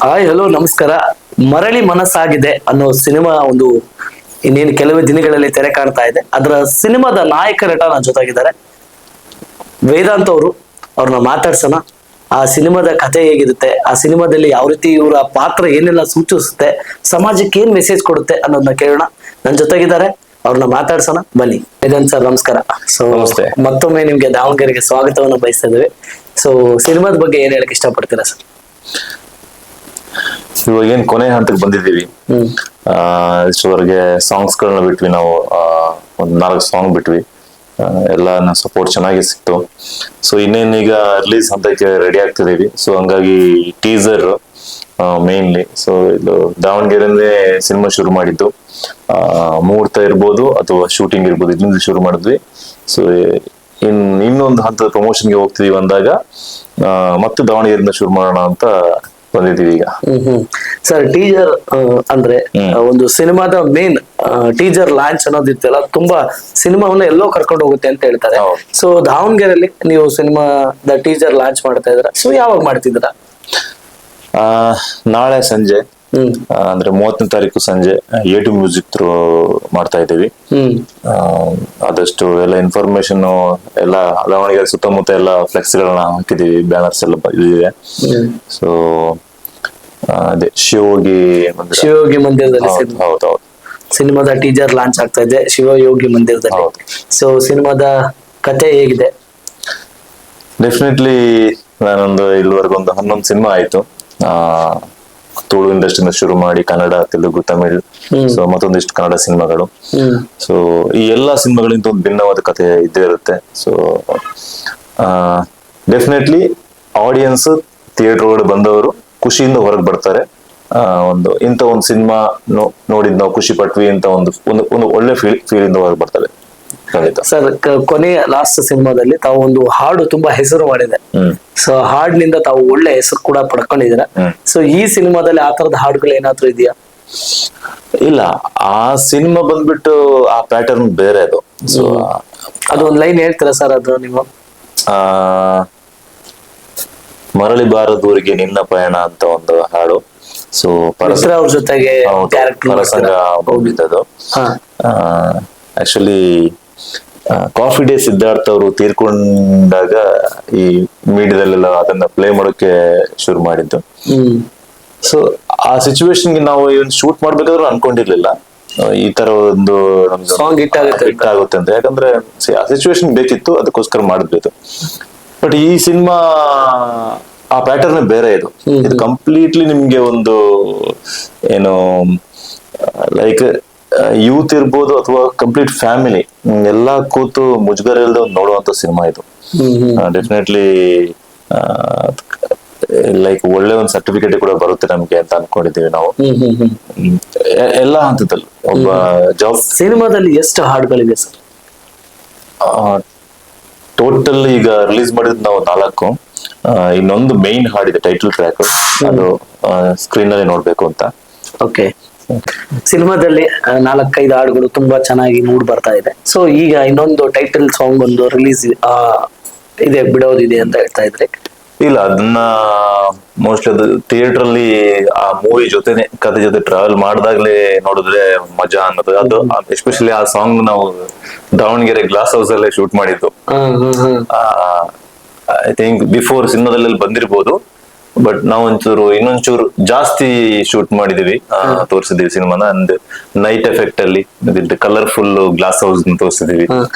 Hi hello ನಮಸ್ಕಾರ. ಮರಳಿ ಮನಸ್ಸಾಗಿದೆ ಅನ್ನೋ ಸಿನಿಮಾ ಒಂದು ಇನ್ನೇನು ಕೆಲವೇ ದಿನಗಳಲ್ಲಿ ತೆರೆ ಕಾಣ್ತಾ ಇದೆ. ಅದರ ಸಿನಿಮಾದ ನಾಯಕ ನಟ ನನ್ನ ಜೊತೆಗಿದ್ದಾರೆ, ವೇದಾಂತ್ ಅವರು. ಅವ್ರನ್ನ ಮಾತಾಡ್ಸೋಣ. ಆ ಸಿನಿಮಾದ ಕಥೆ ಹೇಗಿರುತ್ತೆ, ಆ ಸಿನಿಮಾದಲ್ಲಿ ಯಾವ ರೀತಿ ಇವರ ಪಾತ್ರ ಏನೆಲ್ಲ ಸೂಚಿಸುತ್ತೆ, ಸಮಾಜಕ್ಕೆ ಏನ್ ಮೆಸೇಜ್ ಕೊಡುತ್ತೆ ಅನ್ನೋದನ್ನ ಕೇಳೋಣ. ನನ್ನ ಜೊತೆಗಿದ್ದಾರೆ, ಅವ್ರನ್ನ ಮಾತಾಡ್ಸೋಣ ಬನ್ನಿ. ವೇದಾಂತ್ ಸರ್ ನಮಸ್ಕಾರ. ಸೊ ನಮಸ್ತೆ. ಮತ್ತೊಮ್ಮೆ ನಿಮ್ಗೆ ದಾವಣಗೆರೆಗೆ ಸ್ವಾಗತವನ್ನು ಬಯಸ್ತಾ ಇದ್ದೇವೆ. ಸೊ ಸಿನಿಮಾದ ಬಗ್ಗೆ ಏನ್ ಹೇಳಕ್ ಇಷ್ಟಪಡ್ತೀರಾ ಸರ್? ಇವಾಗ ಏನ್ ಕೊನೆ ಹಂತಕ್ಕೆ ಬಂದಿದ್ದೀವಿ. ಇಷ್ಟವರೆಗೆ ಸಾಂಗ್ಸ್ ಗಳನ್ನ ಬಿಟ್ವಿ ನಾವು. ಒಂದ್ 4 ಸಾಂಗ್ ಬಿಟ್ವಿ. ಎಲ್ಲ ಸಪೋರ್ಟ್ ಚೆನ್ನಾಗಿ ಸಿಕ್ತು. ಸೊ ಇನ್ನೇನೀಗ ರಿಲೀಸ್ ಹಂತಕ್ಕೆ ರೆಡಿ ಆಗ್ತಿದೀವಿ. ಸೊ ಹಂಗಾಗಿ ಟೀಸರ್ ಮೇನ್ಲಿ. ಸೊ ಇದು ದಾವಣಗೆರೆಯಲ್ಲೇ ಸಿನಿಮಾ ಶುರು ಮಾಡಿದ್ದು. ಮುಹೂರ್ತ ಇರ್ಬೋದು ಅಥವಾ ಶೂಟಿಂಗ್ ಇರ್ಬೋದು, ಇಲ್ಲಿಂದ ಶುರು ಮಾಡಿದ್ವಿ. ಸೊ ಇನ್ನೊಂದು ಹಂತದ ಪ್ರಮೋಷನ್ಗೆ ಹೋಗ್ತಿದೀವಿ ಅಂದಾಗ ಮತ್ತೆ ದಾವಣಗೆರೆಯಿಂದ ಶುರು ಮಾಡೋಣ ಅಂತ ಬಂದಿದ್ದೀವಿ ಈಗ. ಸರ್, ಟೀಸರ್ ಅಂದ್ರೆ ಒಂದು ಸಿನಿಮಾದ ಮೇನ್ ಟೀಸರ್ ಲಾಂಚ್ ಅನ್ನೋದಿತ್ತಲ್ಲ, ತುಂಬಾ ಸಿನಿಮಾವನ್ನ ಎಲ್ಲೋ ಕರ್ಕೊಂಡು ಹೋಗುತ್ತೆ ಅಂತ ಹೇಳ್ತಾರೆ. ಸೊ ದಾವಣಗೆರೆಯಲ್ಲಿ ನೀವು ಸಿನಿಮಾದ ಟೀಸರ್ ಲಾಂಚ್ ಮಾಡ್ತಾ ಇದ್ರ, ಸೊ ಯಾವಾಗ ಮಾಡ್ತಿದ್ರ? ನಾಳೆ ಸಂಜೆ ಅಂದ್ರೆ 30ನೇ ತಾರೀಕು ಸಂಜೆ A2 ಮ್ಯೂಸಿಕ್ ಥ್ರೂ ಮಾಡ್ತಾ ಇದ್ದೀವಿ. ಆದಷ್ಟು ಎಲ್ಲ ಇನ್ಫಾರ್ಮೇಶನ್ ಎಲ್ಲ ದಾವಣಗೆರೆ ಸುತ್ತಮುತ್ತ ಎಲ್ಲ ಫ್ಲೆಕ್ಸ್ ಗಳನ್ನ ಹಾಕಿದೀವಿ, ಬ್ಯಾನರ್ಸ್ ಎಲ್ಲ ಇದೆ. ಸೊ ಅದೇ ಶಿವಯೋಗಿ ಮಂದಿರದಲ್ಲಿ ಹೌದೌದು ಸಿನಿಮಾದ ಟೀಸರ್ ಲಾಂಚ್ ಆಗ್ತಾ ಇದೆ, ಶಿವಯೋಗಿ ಮಂದಿರದಲ್ಲಿ. ಸೊ ಸಿನಿಮಾದ ಕತೆ ಹೇಗಿದೆ? ಡೆಫಿನೆಟ್ಲಿ ನಾನೊಂದು ಇಲ್ಲಿವರೆಗೂ ಒಂದು 11 ಸಿನಿಮಾ ಆಯ್ತು. ತುಳು ಇಂಡಸ್ಟ್ರಿಯಿಂದ ಶುರು ಮಾಡಿ ಕನ್ನಡ, ತೆಲುಗು, ತಮಿಳ್, ಸೊ ಮತ್ತೊಂದಿಷ್ಟು ಕನ್ನಡ ಸಿನಿಮಾಗಳು. ಸೊ ಈ ಎಲ್ಲಾ ಸಿನಿಮಾಗಳಿಂದ ಒಂದು ಭಿನ್ನವಾದ ಕಥೆ ಇದ್ದೇ ಇರುತ್ತೆ. ಸೊ ಡೆಫಿನೆಟ್ಲಿ ಆಡಿಯನ್ಸ್ ಥಿಯೇಟರ್ ಒಳಗಡೆ ಬಂದವರು ಖುಷಿಯಿಂದ ಹೊರಗೆ ಬರ್ತಾರೆ. ಇಂಥ ಒಂದು ಸಿನಿಮಾ ನೋಡಿದ್ ನಾವು ಖುಷಿ ಪಟ್ವಿ ಅಂತ ಒಂದು ಒಳ್ಳೆ ಫೀಲ್ ಇಂದ ಹೊರಗೆ ಬರ್ತಾರೆ. ಸರ್, ಕೊನೆಯ ಲಾಸ್ಟ್ ಸಿನಿಮಾದಲ್ಲಿ ತಾವು ಒಂದು ಹಾಡು ತುಂಬಾ ಹೆಸರು ಮಾಡಿದೆ. ಸೊ ಹಾಡಿನಿಂದ ತಾವು ಒಳ್ಳೆ ಹೆಸರು ಕೂಡ ಪಡ್ಕೊಂಡಿದ್ದೀರಾ. ಸೊ ಈ ಸಿನಿಮಾದಲ್ಲಿ ಆ ತರದ ಹಾಡುಗಳು ಏನಾದ್ರೂ ಇದೆಯಾ? ಇಲ್ಲ, ಆ ಸಿನಿಮಾ ಬಂದ್ಬಿಟ್ಟು ಆ ಪ್ಯಾಟರ್ನ್ ಬೇರೆ ಅದು. ಸೊ ಅದು ಒಂದ್ ಲೈನ್ ಹೇಳ್ತೀರಾ ಸರ್? ಅದು ನೀವು ಮರಳಿ ಬಾರದೂರಿಗೆ ನಿನ್ನ ಪಯಣ ಅಂತ ಒಂದು ಹಾಡು. ಸೊ ಅವ್ರ ಜೊತೆಗೆ ಪರಸಂಗ ಹೋಗಿದ್ದದು. ಆಕ್ಚುಲಿ ಕಾಫಿ ಡೇ ಸಿದ್ಧಾರ್ಥ ಅವರು ತೀರ್ಕೊಂಡಾಗ ಈ ಮೀಡಿಯಾದಲ್ಲೆಲ್ಲ ಅದನ್ನ ಪ್ಲೇ ಮಾಡೋಕೆ ಶುರು ಮಾಡಿದ್ದು. ಸೊ ಆ ಸಿಚುವೇಶನ್ಗೆ ನಾವು ಇವನ್ ಶೂಟ್ ಮಾಡ್ಬೇಕಾದ್ರೂ ಅನ್ಕೊಂಡಿರ್ಲಿಲ್ಲ ಈ ತರ ಒಂದು ಸಾಂಗ್ ಹಿಟ್ ಆಗುತ್ತೆ ಅಂತ. ಯಾಕಂದ್ರೆ ಆ ಸಿಚುವೇಶನ್ ಬೇಕಿತ್ತು, ಅದಕ್ಕೋಸ್ಕರ ಮಾಡಿದ್ವಿ. ಬಟ್ ಈ ಸಿನಿಮಾ ಆ ಪ್ಯಾಟರ್ನ್ ಬೇರೆ. ಇದು ಕಂಪ್ಲೀಟ್ಲಿ ನಿಮ್ಗೆ ಒಂದು ಏನು ಲೈಕ್ ಯೂತ್ ಇರ್ಬೋದು ಅಥವಾ ಕಂಪ್ಲೀಟ್ ಫ್ಯಾಮಿಲಿ ಎಲ್ಲಾ ಕೂತು ಮುಜುಗರ ಇಲ್ಲದೆ ನೋಡುವಂತ ಸಿನಿಮಾ ಇದು. ಡೆಫಿನೆಟ್ಲಿ ಲೈಕ್ ಒಳ್ಳೆ ಒಂದು ಸರ್ಟಿಫಿಕೇಟ್ ಕೂಡ ಬರುತ್ತೆ ನಮ್ಗೆ ಅಂತ ಅನ್ಕೊಂಡಿದೀವಿ ನಾವು ಎಲ್ಲಾ ಹಂತದಲ್ಲಿ. ಒಬ್ಬ ಜಾಬ್ ಸಿನಿಮಾದಲ್ಲಿ ಎಷ್ಟು ಹಾಡುಗಳಿವೆ ಸರ್? ಟೋಟಲ್ ಈಗ ರಿಲೀಸ್ ಮಾಡಿದ್ ನಾವು 4. ಇನ್ನೊಂದು ಮೈನ್ ಹಾಡಿದೆ, ಟೈಟಲ್ ಟ್ರ್ಯಾಕ್. ಅದು ಸ್ಕ್ರೀನ್ ಅಲ್ಲಿ ನೋಡ್ಬೇಕು ಅಂತ. ಓಕೆ. ಸಿನಿಮಾದಲ್ಲಿ 4-5 ಹಾಡುಗಳು ತುಂಬಾ ಚೆನ್ನಾಗಿ ಮೂಡ್ ಬರ್ತಾ ಇದೆ. ಸೊ ಈಗ ಇನ್ನೊಂದು ಟೈಟಲ್ ಸಾಂಗ್ ಒಂದು ರಿಲೀಸ್ ಇದೆ, ಬಿಡೋದಿದೆ ಅಂತ ಹೇಳ್ತಾ ಇದ್ರೆ? ಇಲ್ಲ, ಅದನ್ನ ಮೋಸ್ಟ್ಲಿ ಅದು ಥಿಯೇಟರ್ ಅಲ್ಲಿ ಆ ಮೂವಿ ಜೊತೆನೆ ಕಥೆ ಜೊತೆ ಟ್ರಾವೆಲ್ ಮಾಡಿದಾಗ್ಲೇ ನೋಡಿದ್ರೆ ಮಜಾ ಅನ್ನೋದು. ಅದು ಎಸ್ಪೆಷಲಿ ಆ ಸಾಂಗ್ ನಾವು ದಾವಣಗೆರೆ ಗ್ಲಾಸ್ ಹೌಸ್ ಅಲ್ಲೇ ಶೂಟ್ ಮಾಡಿದ್ದು. ಐ ಥಿಂಕ್ ಬಿಫೋರ್ ಸಿನಿಮಾದಲ್ಲಿ ಬಂದಿರ್ಬೋದು, ಬಟ್ ನಾವು ಇನ್ನೊಂಚೂರು ಜಾಸ್ತಿ ಶೂಟ್ ಮಾಡಿದೀವಿ, ತೋರಿಸಿದೀವಿ ಸಿನಿಮಾನ. ಅಂಡ್ ನೈಟ್ ಎಫೆಕ್ಟ್ ಅಲ್ಲಿ ಕಲರ್ಫುಲ್ ಗ್ಲಾಸ್ ಹೌಸ್ ತೋರಿಸಿದೀವಿ.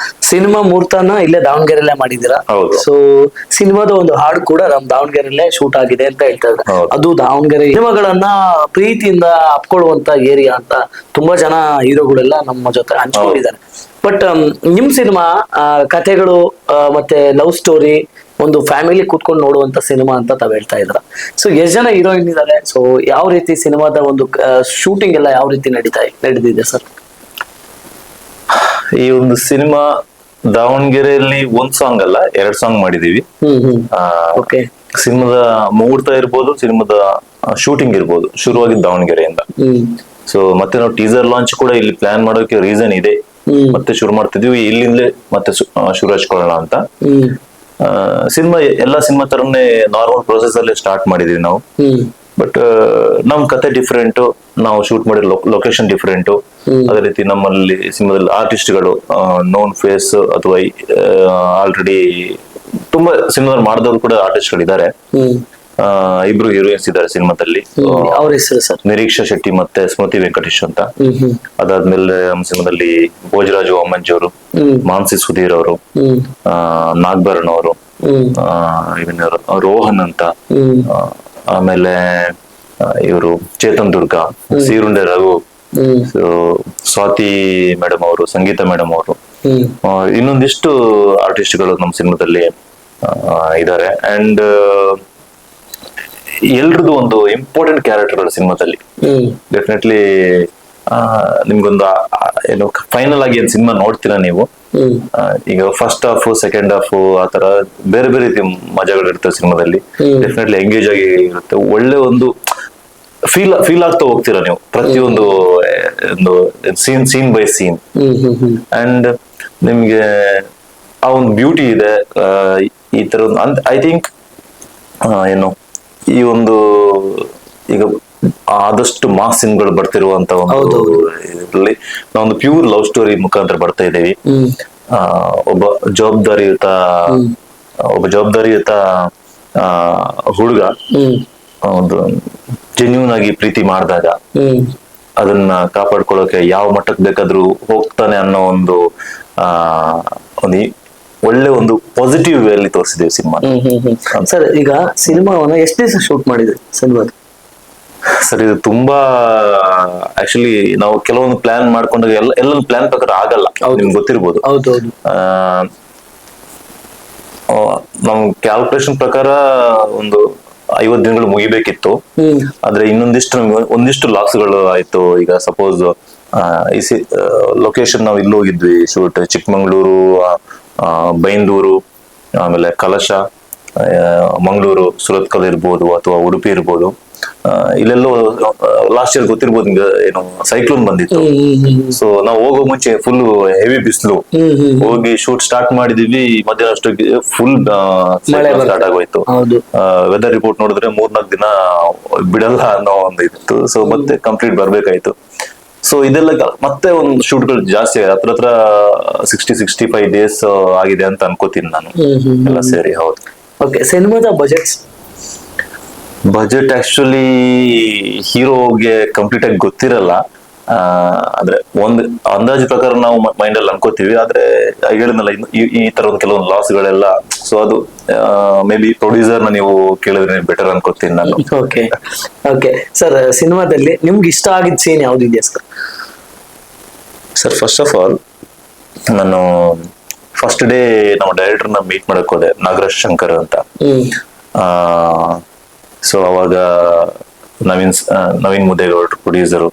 ಸಿನಿಮಾ ಮುಹೂರ್ತನ ಇಲ್ಲೇ ದಾವಣಗೆರೆಲ್ಲೇ ಮಾಡಿದೀರಾ? ಹೌದು. ಸೊ ಸಿನಿಮಾದ ಒಂದು ಹಾಡು ಕೂಡ ನಮ್ ದಾವಣಗೆರೆಲ್ಲೇ ಶೂಟ್ ಆಗಿದೆ ಅಂತ ಹೇಳ್ತಾ ಇದ್ದಾರೆ. ಅದು ದಾವಣಗೆರೆ ಸಿನಿಮಾಗಳನ್ನ ಪ್ರೀತಿಯಿಂದ ಅಪ್ಕೊಳ್ಳುವಂತ ಏರಿಯಾ ಅಂತ ತುಂಬಾ ಜನ ಹೀರೋಗಳೆಲ್ಲ ನಮ್ಮ ಜೊತೆ ಹಂಚ್ಕೊಂಡಿದ್ದಾರೆ. ಬಟ್ ನಿಮ್ ಸಿನಿಮಾ ಕಥೆಗಳು ಮತ್ತೆ ಲವ್ ಸ್ಟೋರಿ, ಒಂದು ಫ್ಯಾಮಿಲಿ ಕೂತ್ಕೊಂಡು ನೋಡುವಂತ ಸಿನಿಮಾ ಅಂತ ತಾವ್ ಹೇಳ್ತಾ ಇದ್ರ. ಸೊ ಎಷ್ಟು ಜನ ಹೀರೋಯಿನ್ ಇದ್ದಾರೆ? ಸೊ ಯಾವ ರೀತಿ ಸಿನಿಮಾದ ಒಂದು ಶೂಟಿಂಗ್ ಎಲ್ಲ ಯಾವ ರೀತಿ ನಡೆದಿದೆ ಸರ್? ಈ ಒಂದು ಸಿನಿಮಾ ದಾವಣಗೆರೆಯಲ್ಲಿ 1 ಸಾಂಗ್ ಅಲ್ಲ, 2 ಸಾಂಗ್ ಮಾಡಿದೀವಿ. ಸಿನಿಮಾದ ಮುಹೂರ್ತ ಇರ್ಬೋದು, ಸಿನಿಮಾದ ಶೂಟಿಂಗ್ ಇರ್ಬೋದು, ಶುರುವಾಗಿದ್ದು ದಾವಣಗೆರೆಯಿಂದ. ಸೊ ಮತ್ತೆ ನಾವು ಟೀಸರ್ ಲಾಂಚ್ ಕೂಡ ಇಲ್ಲಿ ಪ್ಲಾನ್ ಮಾಡೋಕೆ ರೀಸನ್ ಇದೆ. ಮತ್ತೆ ಶುರು ಮಾಡ್ತಿದೀವಿ ಇಲ್ಲಿಂದಲೇ, ಮತ್ತೆ ಶುರು ಹಚ್ಕೊಳ್ಳೋಣ ಅಂತ. ಸಿನಿಮಾ ಎಲ್ಲಾ ಸಿನಿಮಾ ತರನೇ ನಾರ್ಮಲ್ ಪ್ರೊಸೆಸ್ ಅಲ್ಲೇ ಸ್ಟಾರ್ಟ್ ಮಾಡಿದೀವಿ ನಾವು. ಬಟ್ ನಮ್ ಕತೆ ಡಿಫ್ರೆಂಟ್, ನಾವು ಶೂಟ್ ಮಾಡಿರೋ ಲೊಕೇಶನ್ ಡಿಫ್ರೆಂಟ್. ಅದೇ ರೀತಿ ನಮ್ಮಲ್ಲಿ ಸಿನಿಮಾದಲ್ಲಿ ಆರ್ಟಿಸ್ಟ್ಗಳು ನೋನ್ ಫೇಸ್ ಅಥವಾ ಆಲ್ರೆಡಿ ತುಂಬಾ ಸಿನಿಮಾದಲ್ಲಿ ಮಾಡಿದವರು ಕೂಡ ಆರ್ಟಿಸ್ಟ್ಗಳಿದ್ದಾರೆ. ಇಬ್ರು ಹೀರೋಯಿನ್ಸ್ ಇದ್ದಾರೆ ಸಿನಿಮಾದಲ್ಲಿ. ಅವ್ರ ಹೆಸರು ಸರ್? ನಿರೀಕ್ಷಾ ಶೆಟ್ಟಿ ಮತ್ತೆ ಸ್ಮೃತಿ ವೆಂಕಟೇಶ್ ಅಂತ. ಅದಾದ್ಮೇಲೆ ನಮ್ಮ ಸಿನಿಮಾದಲ್ಲಿ ಭೋಜರಾಜು ಅಮ್ಮಂಜಿ ಅವರು, ಮಾನ್ಸಿ ಸುಧೀರ್ ಅವರು, ನಾಗಭರಣ್ ಅವರು, ರೋಹನ್ ಅಂತ, ಆಮೇಲೆ ಇವರು ಚೇತನ್ ದುರ್ಗಾ, ಸೀರುಂಡೆ ರಘು, ಸ್ವಾತಿ ಮೇಡಮ್ ಅವರು, ಸಂಗೀತ ಮೇಡಮ್ ಅವರು, ಇನ್ನೊಂದಿಷ್ಟು ಆರ್ಟಿಸ್ಟ್ಗಳು ನಮ್ಮ ಸಿನಿಮಾದಲ್ಲಿ ಇದ್ದಾರೆ. ಅಂಡ್ ಎಲ್ರದ್ದು ಒಂದು ಇಂಪಾರ್ಟೆಂಟ್ ಕ್ಯಾರೆಕ್ಟರ್ಗಳು ಸಿನಿಮಾದಲ್ಲಿ. ಡೆಫಿನೆಟ್ಲಿ ನಿಮ್ಗೊಂದು ಏನು ಫೈನಲ್ ಆಗಿ ಏನ್ ಸಿನಿಮಾ ನೋಡ್ತೀರಾ ನೀವು, ಈಗ ಫಸ್ಟ್ ಹಾಫ್ ಸೆಕೆಂಡ್ ಹಾಫ್ ಆತರ ಬೇರೆ ಬೇರೆ ರೀತಿ ಮಜಾಗಳು ಇರ್ತವೆ ಸಿನಿಮಾದಲ್ಲಿ. ಡೆಫಿನೆಟ್ಲಿ ಎಂಗೇಜ್ ಆಗಿ ಇರುತ್ತೆ. ಒಳ್ಳೆ ಒಂದು ಫೀಲ್ ಆಗ್ತಾ ಹೋಗ್ತೀರಾ ನೀವು ಪ್ರತಿಯೊಂದು ಒಂದು ಸೀನ್ ಬೈ ಸೀನ್. ಅಂಡ್ ನಿಮ್ಗೆ ಆ ಒಂದು ಬ್ಯೂಟಿ ಇದೆ. ಈ ತರ ಐ ಥಿಂಕ್ ಏನು ಈ ಒಂದು ಈಗ ಆದಷ್ಟು ಮಾಸ್ ಸಿನ್ಗಳು ಬರ್ತಿರುವಂತ ಒಂದು ಇದರಲ್ಲಿ ನಾವೊಂದು ಪ್ಯೂರ್ ಲವ್ ಸ್ಟೋರಿ ಮುಖಾಂತರ ಬರ್ತಾ ಇದ್ದೀವಿ. ಒಬ್ಬ ಜವಾಬ್ದಾರಿಯುತ ಹುಡುಗ ಒಂದು ಜೆನ್ಯೂನ್ ಆಗಿ ಪ್ರೀತಿ ಮಾಡಿದಾಗ ಅದನ್ನ ಕಾಪಾಡ್ಕೊಳ್ಳೋಕೆ ಯಾವ ಮಟ್ಟಕ್ಕೆ ಬೇಕಾದ್ರೂ ಹೋಗ್ತಾನೆ ಅನ್ನೋ ಒಂದು ಒಳ್ಳೆ ಒಂದು ಪಾಸಿಟಿವ್ ವೇ ಅಲ್ಲಿ ತೋರಿಸಿದ್ದೇವೆ ಸಿನಿಮಾ. ಸರ್, ಈಗ ಸಿನಿಮಾವನ್ನ ಎಷ್ಟು ದಿವಸ ಶೂಟ್ ಮಾಡಿದ್ರಿ ಸಿನಿಮಾದ? ಸರ್, ಇದು ತುಂಬಾ ಆಕ್ಚುಲಿ ನಾವು ಕೆಲವೊಂದು ಪ್ಲಾನ್ ಮಾಡ್ಕೊಂಡಾಗ ಎಲ್ಲ ಪ್ಲಾನ್ ಪ್ರಕಾರ ಆಗಲ್ಲ, ನಿಮ್ಗೆ ಗೊತ್ತಿರ್ಬೋದು. ನಮ್ ಕ್ಯಾಲ್ಕುಲೇಷನ್ ಪ್ರಕಾರ ಒಂದು 50 ದಿನಗಳು ಮುಗಿಬೇಕಿತ್ತು. ಆದ್ರೆ ಒಂದಿಷ್ಟು ಲಾಸ್ಗಳು ಆಯ್ತು. ಈಗ ಸಪೋಸ್ ಲೊಕೇಶನ್ ನಾವು ಇಲ್ಲಿ ಹೋಗಿದ್ವಿ ಶೂಟ್, ಚಿಕ್ಕಮಂಗ್ಳೂರು, ಬೈಂದೂರು, ಆಮೇಲೆ ಕಲಶ, ಮಂಗಳೂರು, ಸುರತ್ಕಲ್ ಇರ್ಬೋದು ಅಥವಾ ಉಡುಪಿ ಇರ್ಬೋದು. ಇಲ್ಲೆಲ್ಲೋ ಲಾಸ್ಟ್ ಇಯರ್ ಗೊತ್ತಿರ್ಬೋದು ನಿಮ್ಗೆ, ಏನು ಸೈಕ್ಲೋನ್ ಬಂದಿತ್ತು. ಸೊ ನಾವು ಹೋಗೋ ಮುಂಚೆ ಫುಲ್ ಹೆವಿ ಬಿಸಿಲು, ಹೋಗಿ ಶೂಟ್ ಸ್ಟಾರ್ಟ್ ಮಾಡಿದೀವಿ, ಮಧ್ಯಾಹ್ನ ಅಷ್ಟೊತ್ತಿಗೆ ಫುಲ್ ಸ್ಟಾರ್ಟ್ ಆಗೋಯ್ತು. ವೆದರ್ ರಿಪೋರ್ಟ್ ನೋಡಿದ್ರೆ 3-4 ದಿನ ಬಿಡಲ್ಲ ಅನ್ನೋ ಒಂದು ಇತ್ತು. ಸೊ ಮತ್ತೆ ಕಂಪ್ಲೀಟ್ ಬರ್ಬೇಕಾಯ್ತು. ಸೊ ಇದೆಲ್ಲ ಮತ್ತೆ ಒಂದು ಶೂಟ್ಗಳು ಜಾಸ್ತಿ ಆಗಿದೆ, ಹತ್ರ 60-65 ಡೇಸ್ ಆಗಿದೆ ಅಂತ ಅನ್ಕೋತೀನಿ ನಾನು ಎಲ್ಲ ಸೇರಿ. ಹೌದು. ಓಕೆ, ಸಿನಿಮಾದ ಬಜೆಟ್ ಆಕ್ಚುಲಿ ಹೀರೋಗೆ ಕಂಪ್ಲೀಟ್ ಆಗಿ ಗೊತ್ತಿರಲ್ಲ. ಆದ್ರೆ ಒಂದು ಅಂದಾಜು ಪ್ರಕಾರ ನಾವು ಮೈಂಡ್ ಅಲ್ಲಿ ಅನ್ಕೋತೀವಿ. ಆದ್ರೆ ಹೇಳಿದ್ನಲ್ಲ, ಈ ತರ ಒಂದು ಕೆಲವೊಂದು ಲಾಸ್ ಗಳೆಲ್ಲ, ಸೊ ಅದು ಮೇ ಬಿ ಪ್ರೊಡ್ಯೂಸರ್ ನ ನೀವು ಕೇಳಿದ್ರೆ ಬೆಟರ್ ಅನ್ಕೋತೀನಿ ನಾನು. ಓಕೆ ಸರ್, ಸಿನಿಮಾದಲ್ಲಿ ನಿಮ್ಗೆ ಇಷ್ಟ ಆಗಿದ್ದ ಸೀನ್ ಯಾವ್ದು ಇದೆಯಾ sir? Sir, first of all ನಾನು ಫಸ್ಟ್ ಡೇ ನಮ್ಮ ಡೈರೆಕ್ಟರ್ ನ ಮೀಟ್ ಮಾಡಕ್ ಹೋದೆ, ನಾಗರಾಜ್ ಶಂಕರ್ ಅಂತ. ಸೊ ಅವಾಗ ನವೀನ್ ಮುದೇಗೌಡರು ಪ್ರೊಡ್ಯೂಸರು,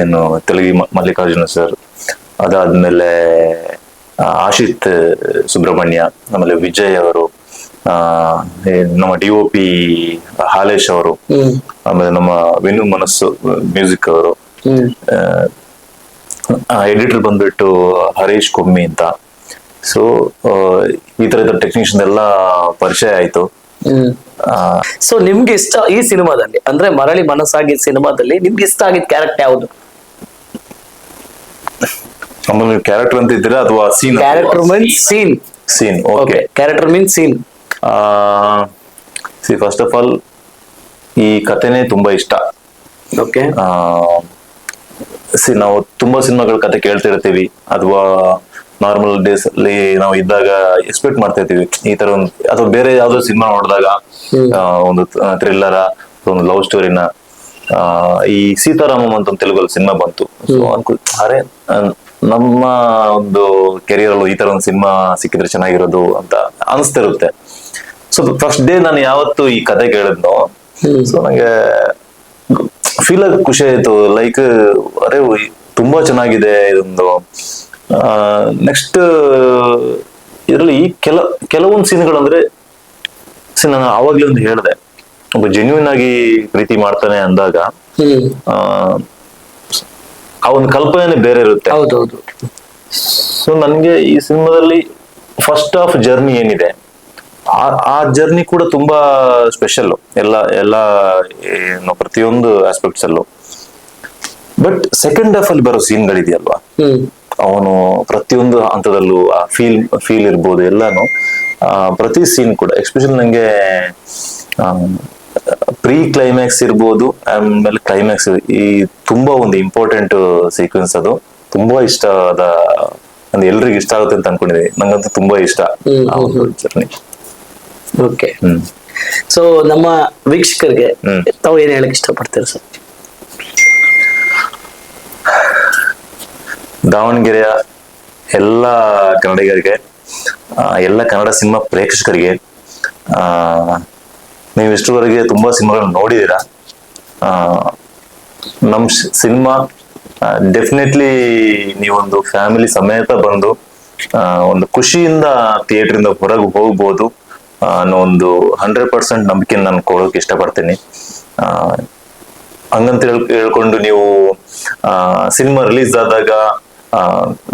ಏನು ತೆಲುಗಿ ಮಲ್ಲಿಕಾರ್ಜುನ ಸರ್, ಅದಾದ್ಮೇಲೆ ಆಶಿತ್ ಸುಬ್ರಹ್ಮಣ್ಯ, ಆಮೇಲೆ ವಿಜಯ್ ಅವರು, ನಮ್ಮ DOP ಹಾಲೇಶ್ ಅವರು, ಆಮೇಲೆ ನಮ್ಮ ವಿನು ಮನಸ್ಸು ಮ್ಯೂಸಿಕ್ ಅವರು, ಎಡಿಟರ್ ಬಂದ್ಬಿಟ್ಟು ಹರೀಶ್ ಕೊಮ್ಮಿ ಅಂತ. ಸೊ ಈ ತರ ಟೆಕ್ನಿಷಿಯನ್ ಎಲ್ಲ ಪರಿಚಯ ಆಯ್ತು. ಸೊ ನಿಮ್ಗೆ ಇಷ್ಟ ಈ ಸಿನಿಮಾದಲ್ಲಿ, ಅಂದ್ರೆ ಮರಳಿ ಮನಸ್ಸಾಗಿದ್ದ ಸಿನಿಮಾದಲ್ಲಿ ನಿಮ್ಗೆ ಇಷ್ಟ ಆಗಿದ್ದ ಕ್ಯಾರೆಕ್ಟರ್ ಯಾವುದು? ಕ್ಯಾರೆಕ್ಟರ್ ಅಂತ ಇದ್ದೀರಾ ಅಥವಾ scene? Character means scene. Okay, character means scene. First of all ಈ ಕಥೆನೇ ತುಂಬಾ ಇಷ್ಟ. ಓಕೆ. ನಾವು ತುಂಬಾ ಸಿನಿಮಾಗಳ ಕತೆ ಕೇಳ್ತಿರ್ತೀವಿ, ಅಥವಾ ನಾರ್ಮಲ್ ಡೇಸ್ ಅಲ್ಲಿ ನಾವು ಇದ್ದಾಗ ಎಕ್ಸ್ಪೆಕ್ಟ್ ಮಾಡ್ತಾ ಇರ್ತೀವಿ ಈ ತರ ಒಂದು, ಅಥವಾ ಬೇರೆ ಯಾವ್ದೋ ಸಿನಿಮಾ ನೋಡಿದಾಗ ಒಂದು ಥ್ರಿಲ್ಲರ, ಒಂದು ಲವ್ ಸ್ಟೋರಿನ. ಈ ಸೀತಾರಾಮಂ ಅಂತ ಒಂದು ತೆಲುಗಲ್ಲಿ ಸಿನಿಮಾ ಬಂತು. ಸೊ ಅರೆ ನಮ್ಮ ಒಂದು ಕೆರಿಯರ್ ಅಲ್ಲೂ ಈ ತರ ಒಂದು ಸಿನಿಮಾ ಸಿಕ್ಕಿದ್ರೆ ಚೆನ್ನಾಗಿರೋದು ಅಂತ ಅನಿಸ್ತಿರುತ್ತೆ. ಸೊ ಫಸ್ಟ್ ಡೇ ನಾನು ಯಾವತ್ತು ಈ ಕತೆ ಕೇಳಿದ್ನೋ, ಸೊ ನಂಗೆ ಫೀಲ್ ಆಗಿ ಖುಷಿ ಆಯ್ತು. ಲೈಕ್ ಅರೆ ತುಂಬಾ ಚೆನ್ನಾಗಿದೆ ಇದೊಂದು. ನೆಕ್ಸ್ಟ್ ಇದರಲ್ಲಿ ಕೆಲವೊಂದು ಸೀನ್ಗಳು ಅಂದ್ರೆ, ನಾನು ಆವಾಗ್ಲೇ ಒಂದು ಹೇಳಿದೆ, ಒಬ್ಬ ಜೆನ್ಯೂನ್ ಆಗಿ ಪ್ರೀತಿ ಮಾಡ್ತಾನೆ ಅಂದಾಗ ಆ ಒಂದು ಕಲ್ಪನೆ ಬೇರೆ ಇರುತ್ತೆ. ಹೌದೌದು. ಸೊ ನನ್ಗೆ ಈ ಸಿನಿಮಾದಲ್ಲಿ ಫಸ್ಟ್ ಹಾಫ್ ಜರ್ನಿ ಏನಿದೆ ಆ ಜರ್ನಿ ಕೂಡ ತುಂಬಾ ಸ್ಪೆಷಲ್, ಎಲ್ಲ ಏನು ಪ್ರತಿಯೊಂದು ಆಸ್ಪೆಕ್ಟ್ಸ್ ಅಲ್ಲೂ. ಬಟ್ ಸೆಕೆಂಡ್ ಹಾಫ್ ಅಲ್ಲಿ ಬರೋ ಸೀನ್ಗಳಿದೆಯಲ್ವಾ, ಅವನು ಪ್ರತಿಯೊಂದು ಹಂತದಲ್ಲೂ ಆ ಫೀಲ್ ಇರ್ಬೋದು ಎಲ್ಲಾನು. ಪ್ರತಿ ಸೀನ್ ಕೂಡ ಎಕ್ಸ್ಪೆಷಲಿ ನಂಗೆ ಪ್ರೀ ಕ್ಲೈಮ್ಯಾಕ್ಸ್ ಇರ್ಬೋದು, ಆಮೇಲೆ ಕ್ಲೈಮ್ಯಾಕ್ಸ್, ಈ ತುಂಬಾ ಒಂದು ಇಂಪಾರ್ಟೆಂಟ್ ಸೀಕ್ವೆನ್ಸ್. ಅದು ತುಂಬಾ ಇಷ್ಟ ಆದ, ಅಂದ್ರೆ ಎಲ್ರಿಗೂ ಇಷ್ಟ ಆಗುತ್ತೆ ಅಂತ ಅನ್ಕೊಂಡಿದ್ದೀನಿ. ನಂಗಂತೂ ತುಂಬಾ ಇಷ್ಟ ಜರ್ನಿ. ಓಕೆ, ಸೊ ನಮ್ಮ ವೀಕ್ಷಕರಿಗೆ ತಾವು ಏನ್ ಹೇಳಕ್ ಇಷ್ಟಪಡ್ತೀರ ಸರ್? ದಾವಣಗೆರೆಯ ಎಲ್ಲ ಕನ್ನಡಿಗರಿಗೆ, ಎಲ್ಲ ಕನ್ನಡ ಸಿನಿಮಾ ಪ್ರೇಕ್ಷಕರಿಗೆ, ನೀವು ಇಷ್ಟುವರೆಗೆ ತುಂಬಾ ಸಿನಿಮಾಗಳನ್ನ ನೋಡಿದೀರಾ. ನಮ್ ಸಿನಿಮಾ ಡೆಫಿನೆಟ್ಲಿ ನೀವೊಂದು ಫ್ಯಾಮಿಲಿ ಸಮೇತ ಬಂದು ಒಂದು ಖುಷಿಯಿಂದ ಥಿಯೇಟರ್ ಇಂದ ಹೊರಗೆ ಹೋಗ್ಬೋದು ಅನ್ನೋ ಒಂದು 100% ನಂಬಿಕೆ ನಾನು ಕೊಡೋಕೆ ಇಷ್ಟಪಡ್ತೀನಿ. ಹಂಗಂತ ಹೇಳ್ಕೊಂಡು ನೀವು ಸಿನಿಮಾ ರಿಲೀಸ್ ಆದಾಗ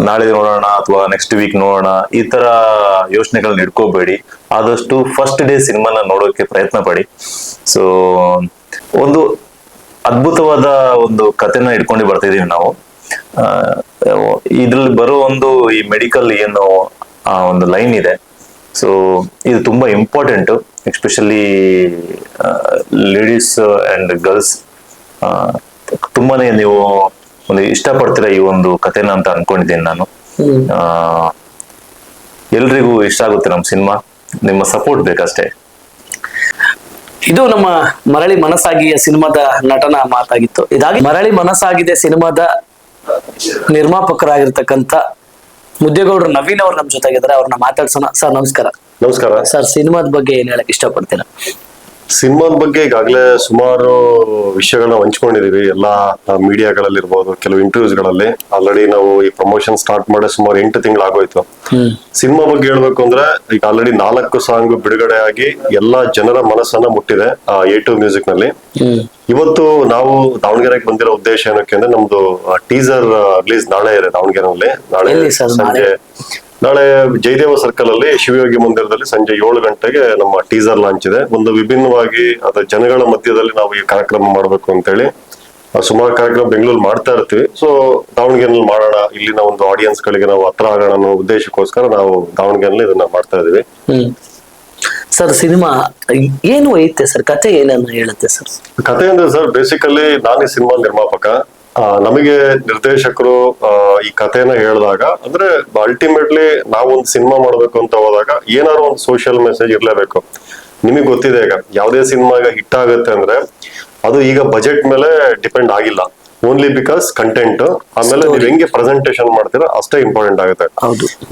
ನಾಳೆ ನೋಡೋಣ ಅಥವಾ ನೆಕ್ಸ್ಟ್ ವೀಕ್ ನೋಡೋಣ ಈ ತರ ಯೋಚನೆಗಳನ್ನ ಇಟ್ಕೋಬೇಡಿ. ಆದಷ್ಟು ಫಸ್ಟ್ ಡೇ ಸಿನಿಮಾನ ನೋಡೋಕೆ ಪ್ರಯತ್ನ ಪಡಿ. ಸೊ ಒಂದು ಅದ್ಭುತವಾದ ಒಂದು ಕಥೆನ ಇಟ್ಕೊಂಡು ಬರ್ತಿದೀವಿ ನಾವು. ಇದ್ರಲ್ಲಿ ಬರೋ ಒಂದು ಈ ಮೆಡಿಕಲ್ ಏನು ಒಂದು ಲೈನ್ ಇದೆ, ಸೊ ಇದು ತುಂಬಾ important, especially ladies and girls. ತುಂಬಾನೇ ನೀವು ಒಂದು ಇಷ್ಟಪಡ್ತೀರಾ ಈ ಒಂದು ಕಥೆನ ಅಂತ ಅನ್ಕೊಂಡಿದ್ದೀನಿ ನಾನು. ಎಲ್ರಿಗೂ ಇಷ್ಟ ಆಗುತ್ತೆ ನಮ್ಮ ಸಿನಿಮಾ, ನಿಮ್ಮ ಸಪೋರ್ಟ್ ಬೇಕಷ್ಟೇ. ಇದು ನಮ್ಮ ಮರಳಿ ಮನಸ್ಸಾಗಿಯ ಸಿನಿಮಾದ ನಟನ ಮಾತಾಗಿತ್ತು. ಇದಾಗಿ ಮರಳಿ ಮನಸ್ಸಾಗಿದೆ ಸಿನಿಮಾದ ನಿರ್ಮಾಪಕರಾಗಿರ್ತಕ್ಕಂಥ ಮುದ್ದೇಗೌಡರು ನವೀನ್ ಅವ್ರು ನಮ್ಮ ಜೊತೆಗಿದ್ದಾರೆ. ಅವ್ರನ್ನ ಮಾತಾಡ್ಸೋಣ. ಸರ್ ನಮಸ್ಕಾರ. ನಮಸ್ಕಾರ ಸರ್, ಸಿನಿಮಾದ ಬಗ್ಗೆ ಏನ್ ಹೇಳಕ್ ಇಷ್ಟಪಡ್ತೀರಾ? ಸಿನಿಮಾದ ಬಗ್ಗೆ ಈಗಾಗಲೇ ಸುಮಾರು ವಿಷಯಗಳನ್ನ ಹಂಚ್ಕೊಂಡಿದೀವಿ ಎಲ್ಲ ಮೀಡಿಯಾಗಳಲ್ಲಿ ಇರ್ಬೋದು, ಕೆಲವು ಇಂಟರ್ವ್ಯೂಸ್ ಗಳಲ್ಲಿ. ಆಲ್ರೆಡಿ ನಾವು ಈ ಪ್ರಮೋಷನ್ ಸ್ಟಾರ್ಟ್ ಮಾಡಿ ಸುಮಾರು 8 ತಿಂಗಳು ಆಗೋಯ್ತು. ಸಿನಿಮಾ ಬಗ್ಗೆ ಹೇಳ್ಬೇಕು ಅಂದ್ರೆ ಈಗ ಆಲ್ರೆಡಿ 4 ಸಾಂಗ್ ಬಿಡುಗಡೆ ಆಗಿ ಎಲ್ಲಾ ಜನರ ಮನಸ್ಸನ್ನ ಮುಟ್ಟಿದೆ A2 ಮ್ಯೂಸಿಕ್ ನಲ್ಲಿ. ಇವತ್ತು ನಾವು ದಾವಣಗೆರೆಗೆ ಬಂದಿರೋ ಉದ್ದೇಶ ಏನಕ್ಕೆ ಅಂದ್ರೆ ನಮ್ದು ಟೀಸರ್ ರಿಲೀಸ್ ನಾಳೆ ಇದೆ ದಾವಣಗೆರೆಯಲ್ಲಿ. ನಾಳೆ ಜಯದೇವ ಸರ್ಕಲ್ ಅಲ್ಲಿ ಶಿವಯೋಗಿ ಮಂದಿರದಲ್ಲಿ ಸಂಜೆ 7 ಗಂಟೆಗೆ ನಮ್ಮ ಟೀಸರ್ ಲಾಂಚ್ ಇದೆ. ಒಂದು ವಿಭಿನ್ನವಾಗಿ ಅದ ಜನಗಳ ಮಧ್ಯದಲ್ಲಿ ನಾವು ಈ ಕಾರ್ಯಕ್ರಮ ಮಾಡ್ಬೇಕು ಅಂತೇಳಿ ಸುಮಾರು ಕಾರ್ಯಕ್ರಮ ಬೆಂಗಳೂರು ಮಾಡ್ತಾ ಇರ್ತೀವಿ. ಸೊ ದಾವಣಗೆರೆಯಲ್ಲಿ ಮಾಡೋಣ, ಇಲ್ಲಿನ ಒಂದು ಆಡಿಯನ್ಸ್ ಗಳಿಗೆ ನಾವು ಹತ್ರ ಆಗೋಣ ಅನ್ನೋ ಉದ್ದೇಶಕ್ಕೋಸ್ಕರ ನಾವು ದಾವಣಗೆರೆಯಲ್ಲಿ ಇದನ್ನ ಮಾಡ್ತಾ ಇದೀವಿ. ಸರ್, ಸಿನಿಮಾ ಏನು ಐತೆ ಸರ್? ಕತೆ ಏನನ್ನ ಹೇಳುತ್ತೆ ಸರ್? ಕತೆ ಅಂದ್ರೆ ಸರ್ ಬೇಸಿಕಲಿ ನಾನು ಈ ಸಿನಿಮಾ ನಿರ್ಮಾಪಕ. ನಮಗೆ ನಿರ್ದೇಶಕರು ಈ ಕಥೆನ ಹೇಳಿದಾಗ ಅಂದ್ರೆ ಅಲ್ಟಿಮೇಟ್ಲಿ ನಾವು ಒಂದು ಸಿನಿಮಾ ಮಾಡ್ಬೇಕು ಅಂತ ಹೋದಾಗ ಏನಾದ್ರು ಒಂದು ಸೋಷಿಯಲ್ ಮೆಸೇಜ್ ಇರ್ಲೇಬೇಕು. ನಿಮಗೆ ಗೊತ್ತಿದೆ, ಈಗ ಯಾವುದೇ ಸಿನಿಮಾ ಈಗ ಹಿಟ್ ಆಗುತ್ತೆ ಅಂದ್ರೆ ಅದು ಈಗ ಬಜೆಟ್ ಮೇಲೆ ಡಿಪೆಂಡ್ ಆಗಿಲ್ಲ, ಓನ್ಲಿ ಬಿಕಾಸ್ ಕಂಟೆಂಟ್, ಆಮೇಲೆ ನೀವು ಹೆಂಗೆ ಪ್ರೆಸೆಂಟೇಶನ್ ಮಾಡ್ತೀರಾ ಅಷ್ಟೇ ಇಂಪಾರ್ಟೆಂಟ್ ಆಗುತ್ತೆ.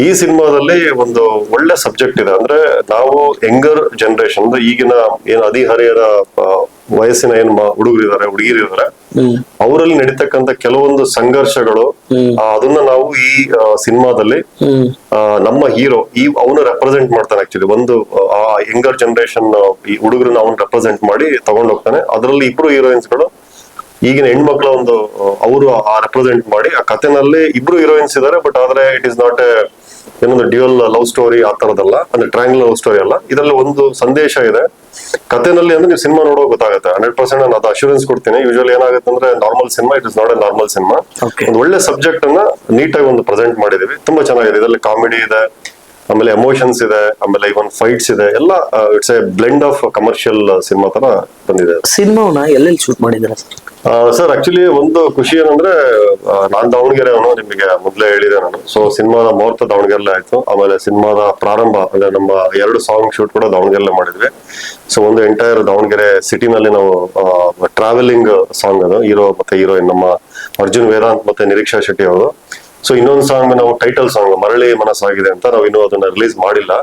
ಈ ಸಿನಿಮಾದಲ್ಲಿ ಒಂದು ಒಳ್ಳೆ ಸಬ್ಜೆಕ್ಟ್ ಇದೆ. ಅಂದ್ರೆ ನಾವು ಯಂಗರ್ ಜನರೇಷನ್, ಈಗಿನ ಏನು ಹದಿಹರೆಯದ ವಯಸ್ಸಿನ ಏನ್ ಹುಡುಗರಿದ್ದಾರೆ, ಹುಡುಗಿರಿದ್ದಾರೆ, ಅವರಲ್ಲಿ ನಡೀತಕ್ಕಂತ ಕೆಲವೊಂದು ಸಂಘರ್ಷಗಳು, ಅದನ್ನ ನಾವು ಈ ಸಿನಿಮಾದಲ್ಲಿ ನಮ್ಮ ಹೀರೋ ಅವನು ರೆಪ್ರೆಸೆಂಟ್ ಮಾಡ್ತಾನೆ. ಆಕ್ಚುಲಿ ಒಂದು ಆ ಯಂಗರ್ ಜನರೇಷನ್ ಈ ಹುಡುಗರನ್ನ ಅವನು ರೆಪ್ರೆಸೆಂಟ್ ಮಾಡಿ ತಗೊಂಡ್ ಹೋಗ್ತಾನೆ. ಅದರಲ್ಲಿ 2 ಹೀರೋಯಿನ್ಸ್ ಗಳು ಈಗಿನ ಹೆಣ್ಮಕ್ಳ ಒಂದು ಅವರು ರೆಪ್ರೆಸೆಂಟ್ ಮಾಡಿ ಆ ಕಥೆನಲ್ಲಿ 2 ಹೀರೋಯಿನ್ಸ್ ಇದಾರೆ. ಬಟ್ ಆದ್ರೆ ಇಟ್ ಇಸ್ ನಾಟ್ ಏನೊಂದು ಡ್ಯೂಯಲ್ ಲವ್ ಸ್ಟೋರಿ ಆ ತರದಲ್ಲ, ಅಂದ್ರೆ ಟ್ರಯಾಂಗಲ್ ಲವ್ ಸ್ಟೋರಿ ಅಲ್ಲ. ಇದರಲ್ಲಿ ಒಂದು ಸಂದೇಶ ಇದೆ ಕಥೆನಲ್ಲಿ. ಅಂದ್ರೆ ನೀವು ಸಿನಿಮಾ ನೋಡೋಕೆ ಗೊತ್ತಾಗುತ್ತೆ 100%. ನಾನು ಅದು ಅಶ್ಯೂರೆನ್ಸ್ ಕೊಡ್ತೀನಿ. ಯೂಶುವಲಿ ಏನಾಗುತ್ತೆ ಅಂದ್ರೆ normal cinema, it is not A normal cinema. ಒಂದು ಒಳ್ಳೆ ಸಬ್ಜೆಕ್ಟ್ ಅನ್ನ ನೀಟಾಗಿ ಒಂದು ಪ್ರೆಸೆಂಟ್ ಮಾಡಿದೀವಿ. ತುಂಬಾ ಚೆನ್ನಾಗಿದೆ. ಇದರಲ್ಲಿ ಕಾಮಿಡಿ ಇದೆ, ಆಮೇಲೆ ಎಮೋಷನ್ಸ್ ಇದೆ, ಆಮೇಲೆ ಇವನ್ ಫೈಟ್ಸ್ ಇದೆ. ಎಲ್ಲ it's A blend of commercial cinema ತರ ಬಂದಿದೆ. ಸಿನಿಮಾವನ್ನ ಎಲ್ಲೆಲ್ಲಿ ಶೂಟ್ ಮಾಡಿದ್ದೀರಾ ಸರ್? ಆಕ್ಚುಲಿ ಒಂದು ಖುಷಿ ಏನಂದ್ರೆ ನಾನ್ ದಾವಣಗೆರೆ ಅವನು, ನಿಮಗೆ ಮೊದ್ಲೇ ಹೇಳಿದೆ ನಾನು. ಸೊ ಸಿನಿಮಾದ ಮುಹೂರ್ತ ದಾವಣಗೆರೆ ಆಯ್ತು. ಆಮೇಲೆ ಸಿನಿಮಾದ ಪ್ರಾರಂಭ ಅಂದ್ರೆ ನಮ್ಮ 2 ಸಾಂಗ್ ಶೂಟ್ ಕೂಡ ದಾವಣಗೆರೆ ಮಾಡಿದ್ವಿ. ಸೊ ಒಂದು ಎಂಟೈರ್ ದಾವಣಗೆರೆ ಸಿಟಿನಲ್ಲಿ ನಾವು ಟ್ರಾವೆಲಿಂಗ್ ಸಾಂಗ್, ಅದು ಹೀರೋ ಮತ್ತೆ ಹೀರೋಯಿನ್ ನಮ್ಮ ಅರ್ಜುನ್ ವೇದಾಂತ್ ಮತ್ತೆ ನಿರೀಕ್ಷಾ ಶೆಟ್ಟಿ ಅವರು. ಸೊ ಇನ್ನೊಂದು ಸಾಂಗ್ ನಾವು ಟೈಟಲ್ ಸಾಂಗ್ ಮರಳಿ ಮನಸ್ಸಾಗಿದೆ ಅಂತ, ನಾವು ಇನ್ನೂ ಅದನ್ನ ರಿಲೀಸ್ ಮಾಡಿಲ್ಲ.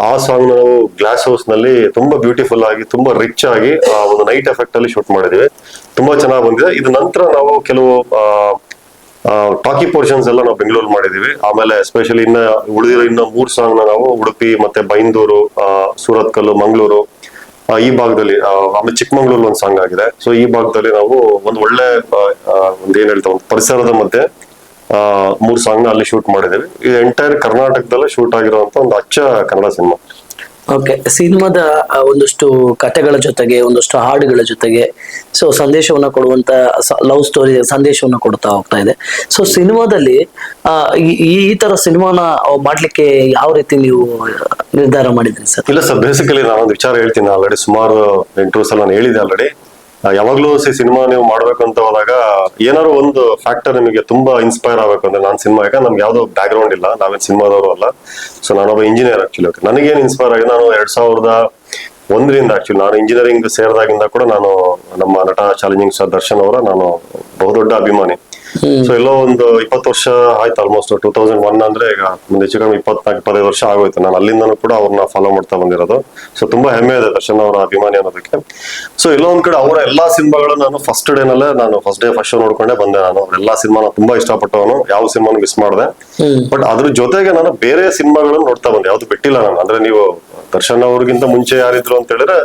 ಆ ಸಾಂಗ್ ನಾವು ಗ್ಲಾಸ್ ಹೌಸ್ ನಲ್ಲಿ ತುಂಬಾ ಬ್ಯೂಟಿಫುಲ್ ಆಗಿ, ತುಂಬಾ ರಿಚ್ ಆಗಿ ಒಂದು ನೈಟ್ ಎಫೆಕ್ಟ್ ಅಲ್ಲಿ ಶೂಟ್ ಮಾಡಿದೀವಿ. ತುಂಬಾ ಚೆನ್ನಾಗಿ ಬಂದಿದೆ. ಇದ್ರ ನಂತರ ನಾವು ಕೆಲವು ಟಾಕಿ ಪೋರ್ಷನ್ಸ್ ಎಲ್ಲ ನಾವು ಬೆಂಗಳೂರು ಮಾಡಿದೀವಿ. ಆಮೇಲೆ ಎಸ್ಪೆಷಲಿ ಉಳಿದಿರೋ 3 ಸಾಂಗ್ ನಾವು ಉಡುಪಿ ಮತ್ತೆ ಬೈಂದೂರು, ಸೂರತ್ಕಲ್ಲು, ಮಂಗಳೂರು ಈ ಭಾಗದಲ್ಲಿ, ಆಮೇಲೆ ಚಿಕ್ಕಮಂಗ್ಳೂರ್ ಒಂದು ಸಾಂಗ್ ಆಗಿದೆ. ಸೊ ಈ ಭಾಗದಲ್ಲಿ ನಾವು ಒಂದು ಒಳ್ಳೆ ಒಂದು ಏನ್ ಹೇಳ್ತಾ ಒಂದು ಪರಿಸರದ ಮಧ್ಯೆ 3 ಸಾಂಗ್ ನ ಅಲ್ಲಿ ಶೂಟ್ ಮಾಡಿದೀವಿ. ಇದು ಎಂಟೈರ್ ಕರ್ನಾಟಕದಲ್ಲೇ ಶೂಟ್ ಆಗಿರುವಂತ ಒಂದು ಅಚ್ಚ ಕನ್ನಡ ಸಿನಿಮಾ. ಓಕೆ, ಸಿನಿಮಾದ ಒಂದಷ್ಟು ಕಥೆಗಳ ಜೊತೆಗೆ ಒಂದಷ್ಟು ಹಾಡುಗಳ ಜೊತೆಗೆ ಸೊ ಸಂದೇಶವನ್ನ ಕೊಡುವಂತ ಲವ್ ಸ್ಟೋರಿ ಸಂದೇಶವನ್ನ ಕೊಡ್ತಾ ಹೋಗ್ತಾ ಇದೆ. ಸೊ ಸಿನಿಮಾದಲ್ಲಿ ಈ ತರ ಸಿನಿಮಾನ ಮಾಡ್ಲಿಕ್ಕೆ ಯಾವ ರೀತಿ ನೀವು ನಿರ್ಧಾರ ಮಾಡಿದ್ರಿ ಸರ್? ಇಲ್ಲ ಸರ್, ಬೇಸಿಕಲಿ ನಾನೊಂದು ವಿಚಾರ ಹೇಳ್ತೀನಿ. ಆಲ್ರೆಡಿ ಸುಮಾರು ಇಂಟರ್ವ್ಯೂಸ್ ಅಲ್ಲಿ ನಾನು ಹೇಳಿದೆ ಆಲ್ರೆಡಿ. ಯಾವಾಗ್ಲೂ ಸಿನಿಮಾ ನೀವು ಮಾಡ್ಬೇಕು ಅಂತ ಹೋದಾಗ ಏನಾದ್ರು ಒಂದು ಫ್ಯಾಕ್ಟರ್ ನಿಮಗೆ ತುಂಬಾ ಇನ್ಸ್ಪೈರ್ ಆಗ್ಬೇಕು ಅಂದ್ರೆ, ನಾನು ಸಿನಿಮಾ, ಯಾಕಂದ್ರೆ ನಮ್ಗೆ ಯಾವ್ದೋ ಬ್ಯಾಕ್ ಗ್ರೌಂಡ್ ಇಲ್ಲ, ನಾವೇನ್ ಸಿನಿಮಾದವರು ಅಲ್ಲ. ಸೊ ನಾನೊಬ್ಬ ಇಂಜಿನಿಯರ್ ಆಕ್ಚುಲಿ. ನನಗೇನು ಇನ್ಸ್ಪೈರ್ ಆಗಿದೆ, ನಾನು 2001ರಿಂದ ಆಕ್ಚುಲಿ ನಾನು ಇಂಜಿನಿಯರಿಂಗ್ ಸೇರಿದಾಗಿಂದ ಕೂಡ ನಾನು ನಮ್ಮ ನಟ ಚಾಲೆಂಜಿಂಗ್ ಸ್ಟಾರ್ ದರ್ಶನ್ ಅವರ ನಾನು ಬಹುದೊಡ್ಡ ಅಭಿಮಾನಿ. ಸೊ ಎಲ್ಲೋ ಒಂದು 20 ವರ್ಷ ಆಯ್ತು, ಆಲ್ಮೋಸ್ಟ್ 2001 ಅಂದ್ರೆ ಈಗ ಮುಂದೆ ಹೆಚ್ಚು ಕಮ್ಮಿ 24-25 ವರ್ಷ ಆಗೋಯ್ತು. ನಾನು ಅಲ್ಲಿಂದನೂ ಕೂಡ ಅವ್ರನ್ನ ಫಾಲೋ ಮಾಡ್ತಾ ಬಂದಿರೋದು. ಸೊ ತುಂಬಾ ಹೆಮ್ಮೆ ಇದೆ ದರ್ಶನ್ ಅವರ ಅಭಿಮಾನಿ ಅನ್ನೋದಕ್ಕೆ. ಸೊ ಎಲ್ಲೋ ಒಂದ್ ಕಡೆ ಅವರ ಎಲ್ಲಾ ಸಿನಿಮಾಗಳು ನಾನು ಫಸ್ಟ್ ಡೇ ಫಸ್ಟ್ ಶೋ ನೋಡ್ಕೊಂಡೆ ಬಂದೆ. ನಾನು ಎಲ್ಲಾ ಸಿನಿಮಾನ ತುಂಬಾ ಇಷ್ಟಪಟ್ಟವನು, ಯಾವ ಸಿನಿಮಾನು ಮಿಸ್ ಮಾಡಿದೆ. ಬಟ್ ಅದ್ರ ಜೊತೆಗೆ ನಾನು ಬೇರೆ ಸಿನಿಮಾಗಳನ್ನು ನೋಡ್ತಾ ಬಂದೆ, ಯಾವ್ದು ಬಿಟ್ಟಿಲ್ಲ ನಾನು. ಅಂದ್ರೆ ನೀವು ದರ್ಶನ್ ಅವ್ರಿಗಿಂತ ಮುಂಚೆ ಯಾರಿದ್ರು ಅಂತ ಹೇಳಿದ್ರೆ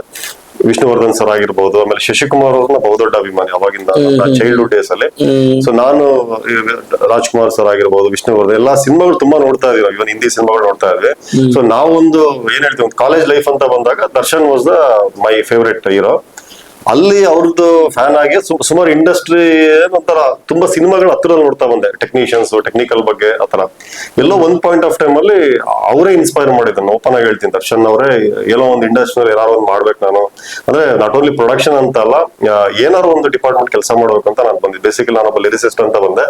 ವಿಷ್ಣುವರ್ಧನ್ ಸರ್ ಆಗಿರ್ಬೋದು, ಆಮೇಲೆ ಶಶಿಕುಮಾರ್ ಅವ್ರನ್ನ ಬಹುದೊಡ್ಡ ಅಭಿಮಾನಿ ಅವಾಗಿಂದ ಚೈಲ್ಡ್ಹುಡ್ ಡೇಸ್ ಅಲ್ಲಿ. ಸೊ ನಾನು ರಾಜ್ಕುಮಾರ್ ಸರ್ ಆಗಿರ್ಬೋದು, ವಿಷ್ಣುವರ್ಧನ್ ಎಲ್ಲಾ ಸಿನಿಮಾಗಳು ತುಂಬಾ ನೋಡ್ತಾ ಇದೀವಿ, ಇವನ್ ಹಿಂದಿ ಸಿನಿಮಾಗಳು ನೋಡ್ತಾ ಇದ್ವಿ. ಸೊ ನಾವೊಂದು ಏನ್ ಹೇಳ್ತೀವಿ, ಒಂದು ಕಾಲೇಜ್ ಲೈಫ್ ಅಂತ ಬಂದಾಗ Darshan was the my favourite hero. ಅಲ್ಲಿ ಅವ್ರದ್ದು ಫ್ಯಾನ್ ಆಗಿ ಸುಮಾರು ಇಂಡಸ್ಟ್ರಿ ಒಂಥರ ತುಂಬಾ ಸಿನಿಮಾಗಳು ಹತ್ತಿರದಲ್ಲಿ ನೋಡ್ತಾ ಬಂದೆ, ಟೆಕ್ನಿಷಿಯನ್ಸ್ ಟೆಕ್ನಿಕಲ್ ಬಗ್ಗೆ ಆತರ. ಎಲ್ಲೋ ಒಂದ್ ಪಾಯಿಂಟ್ ಆಫ್ ಟೈಮ್ ಅಲ್ಲಿ ಅವರೇ ಇನ್ಸ್ಪೈರ್ ಮಾಡಿದ್ರು. ಓಪನ್ ಆಗಿ ಹೇಳ್ತೀನಿ, ದರ್ಶನ್ ಅವರೇ ಎಲ್ಲೋ ಒಂದು ಇಂಡಸ್ಟ್ರಿಯಲ್ಲಿ ಏನಾದ್ರು ಒಂದು ಮಾಡ್ಬೇಕು ನಾನು, ಅಂದ್ರೆ ನಾಟ್ ಓನ್ಲಿ ಪ್ರೊಡಕ್ಷನ್ ಅಂತ ಅಲ್ಲ, ಏನಾದ್ರು ಒಂದು ಡಿಪಾರ್ಟ್ಮೆಂಟ್ ಕೆಲಸ ಮಾಡ್ಬೇಕು ಅಂತ ನಾನು ಬಂದಿದ್ದೆ. ಬೇಸಿಕಲಿ ನಾನೊಬ್ಬ ಲಿರಿಸಿಸ್ಟ್ ಅಂತ ಬಂದೆ.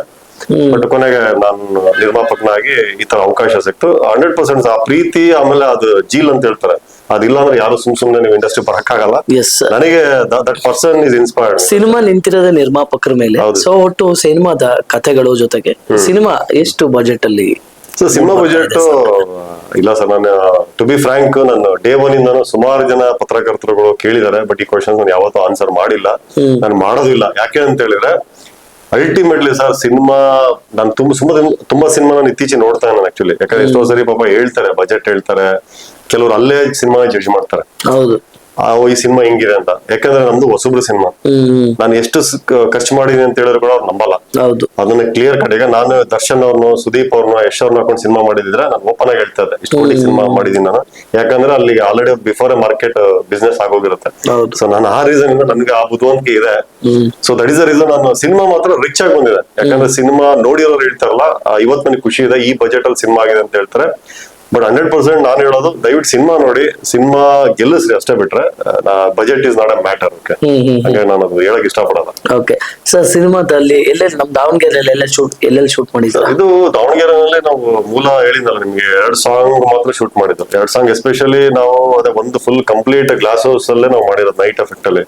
ಬಟ್ ಕೊನೆಗೆ ನಾನು ನಿರ್ಮಾಪಕನಾಗಿ ಈ ತರ ಅವಕಾಶ ಸಿಕ್ತು. 100% ಆ ಪ್ರೀತಿ, ಆಮೇಲೆ ಅದು ಜೀಲ್ ಅಂತ ಹೇಳ್ತಾರೆ, ಅದಿಲ್ಲ ಅಂದ್ರೆ ಯಾರು ಸುಮ್ನೆ ನೀವು ಇಂಡಸ್ಟ್ರಿ ಬರಕ್ಕಾಗಲ್ಲ. ನನಗೆ that person is inspired. Cinema ನಿಂತಿರೋದ ನಿರ್ಮಾಪಕರ ಮೇಲೆ. ಸೊ ಒಟ್ಟು ಸಿನಿಮಾದ ಕಥೆಗಳು ಜೊತೆಗೆ ಸಿನಿಮಾ ಎಷ್ಟು ಬಜೆಟ್ ಅಲ್ಲಿ? ಸೊ ಸಿನಿಮಾ ಬಜೆಟ್ ಇಲ್ಲ ಸರ್, ನಾನು ಟು ಬಿ ಫ್ರಾಂಕ್, ನಾನು ಡೇ 1 ಇಂದಾನು ಸುಮಾರು ಜನ ಪತ್ರಕರ್ತರುಗಳು ಕೇಳಿದ್ದಾರೆ, ಬಟ್ ಈ ಕ್ವಶನ್ ನಾನು ಯಾವತ್ತೂ ಆನ್ಸರ್ ಮಾಡಿಲ್ಲ, ನಾನು ಮಾಡೋದಿಲ್ಲ. ಯಾಕೆ ಅಂತ ಹೇಳಿದ್ರೆ ಅಲ್ಟಿಮೇಟ್ಲಿ ಸರ್, ಸಿನಿಮಾ ನಾನು ತುಂಬಾ ಸಿನಿಮಾ ನಾನು ಇತ್ತೀಚೆಗೆ ನೋಡ್ತಾ ನಾನು ಆಕ್ಚುಲಿ. ಯಾಕಂದ್ರೆ ಎಷ್ಟೋ ಸರಿ ಪಾಪ ಹೇಳ್ತಾರೆ, ಬಜೆಟ್ ಹೇಳ್ತಾರೆ, ಕೆಲವರು ಅಲ್ಲೇ ಸಿನಿಮಾ ಜಡ್ಜ್ ಮಾಡ್ತಾರೆ. ಹೌದು, ಈ ಸಿನಿಮಾ ಹಿಂಗಿದೆ ಅಂತ. ಯಾಕಂದ್ರೆ ನಮ್ದು ಹೊಸಬ್ರು ಸಿನಿಮಾ, ನಾನು ಎಷ್ಟು ಖರ್ಚು ಮಾಡಿದೀನಿ ಅಂತ ಹೇಳಿದ್ರು ಕೂಡ ಅವ್ರು ನಂಬಲ್ಲ. ಅದನ್ನ ಕ್ಲಿಯರ್ ಕಟ್. ಈಗ ನಾನು ದರ್ಶನ್ ಅವ್ರನ್ನು, ಸುದೀಪ್ ಅವ್ರನ್ನ, ಯಶ್ ಅವ್ರನ್ನ ಹಾಕೊಂಡು ಸಿನಿಮಾ ಮಾಡಿದ್ರೆ ನಾನು ಓಪನ್ ಆಗಿ ಹೇಳ್ತಾ ಇದ್ದೆ, ಇಷ್ಟು ಕೋಟಿ ಸಿನಿಮಾ ಮಾಡಿದೀನಿ ನಾನು. ಯಾಕಂದ್ರೆ ಅಲ್ಲಿಗೆ ಆಲ್ರೆಡಿ ಬಿಫೋರ್ ಮಾರ್ಕೆಟ್ ಬಿಸ್ನೆಸ್ ಆಗೋಗಿರುತ್ತೆ. ಸೊ ನಾನು ಆ ರೀಸನ್ ಇಂದ ನನಗೆ ಆ ಬುದ್ಧಿವಂತಿಕೆ ಇದೆ. So that is the reason ನಾನು ಸಿನಿಮಾ ಮಾತ್ರ ರಿಚ್ ಆಗಿ ಬಂದಿದೆ. ಯಾಕಂದ್ರೆ ಸಿನಿಮಾ ನೋಡಿರೋರು ಹೇಳ್ತಾರಲ್ಲ, ಇವತ್ತು ನನಗೆ ಖುಷಿ ಇದೆ, ಈ ಬಜೆಟ್ ಅಲ್ಲಿ ಸಿನಿಮಾ ಆಗಿದೆ ಅಂತ ಹೇಳ್ತಾರೆ. ಬಟ್ 100% ನಾನು ಹೇಳೋದು, ದಯವಿಟ್ಟು ಸಿನಿಮಾ ನೋಡಿ, ಸಿನಿಮಾ ಗೆಲ್ಲಿಸ್ರಿ ಅಷ್ಟೇ, ಬಿಟ್ರೆ budget is not a matter. ಹಂಗಾಗಿ ನಾನು ಅದು ಹೇಳಕ್ ಇಷ್ಟಪಡಲ್ಲ. ಓಕೆ ಸರ್, ಸಿನಿಮಾದಲ್ಲಿ ಎಲ್ಲೆಲ್ಲಿ ನಮ್ ದಾವಣಗೆರೆಯಲ್ಲಿ ಎಲ್ಲೆಲ್ಲಿ ಶೂಟ್ ಮಾಡಿದ್ರು? ಇದು ದಾವಣಗೆರೆಯಲ್ಲಿ ನಾವು ಮೂಲ ಹೇಳಿದ್ನಲ್ಲ ನಿಮ್ಗೆ, 2 ಸಾಂಗ್ ಮಾತ್ರ ಶೂಟ್ ಮಾಡಿದ್ದು. 2 ಸಾಂಗ್ ಎಸ್ಪೆಷಲಿ ನಾವು ಅದೇ ಒಂದು ಫುಲ್ ಕಂಪ್ಲೀಟ್ ಗ್ಲಾಸ್ ಹೌಸ್ ಅಲ್ಲೇ ನಾವು ಮಾಡಿರೋದು, ನೈಟ್ ಎಫೆಕ್ಟ್ ಅಲ್ಲಿ.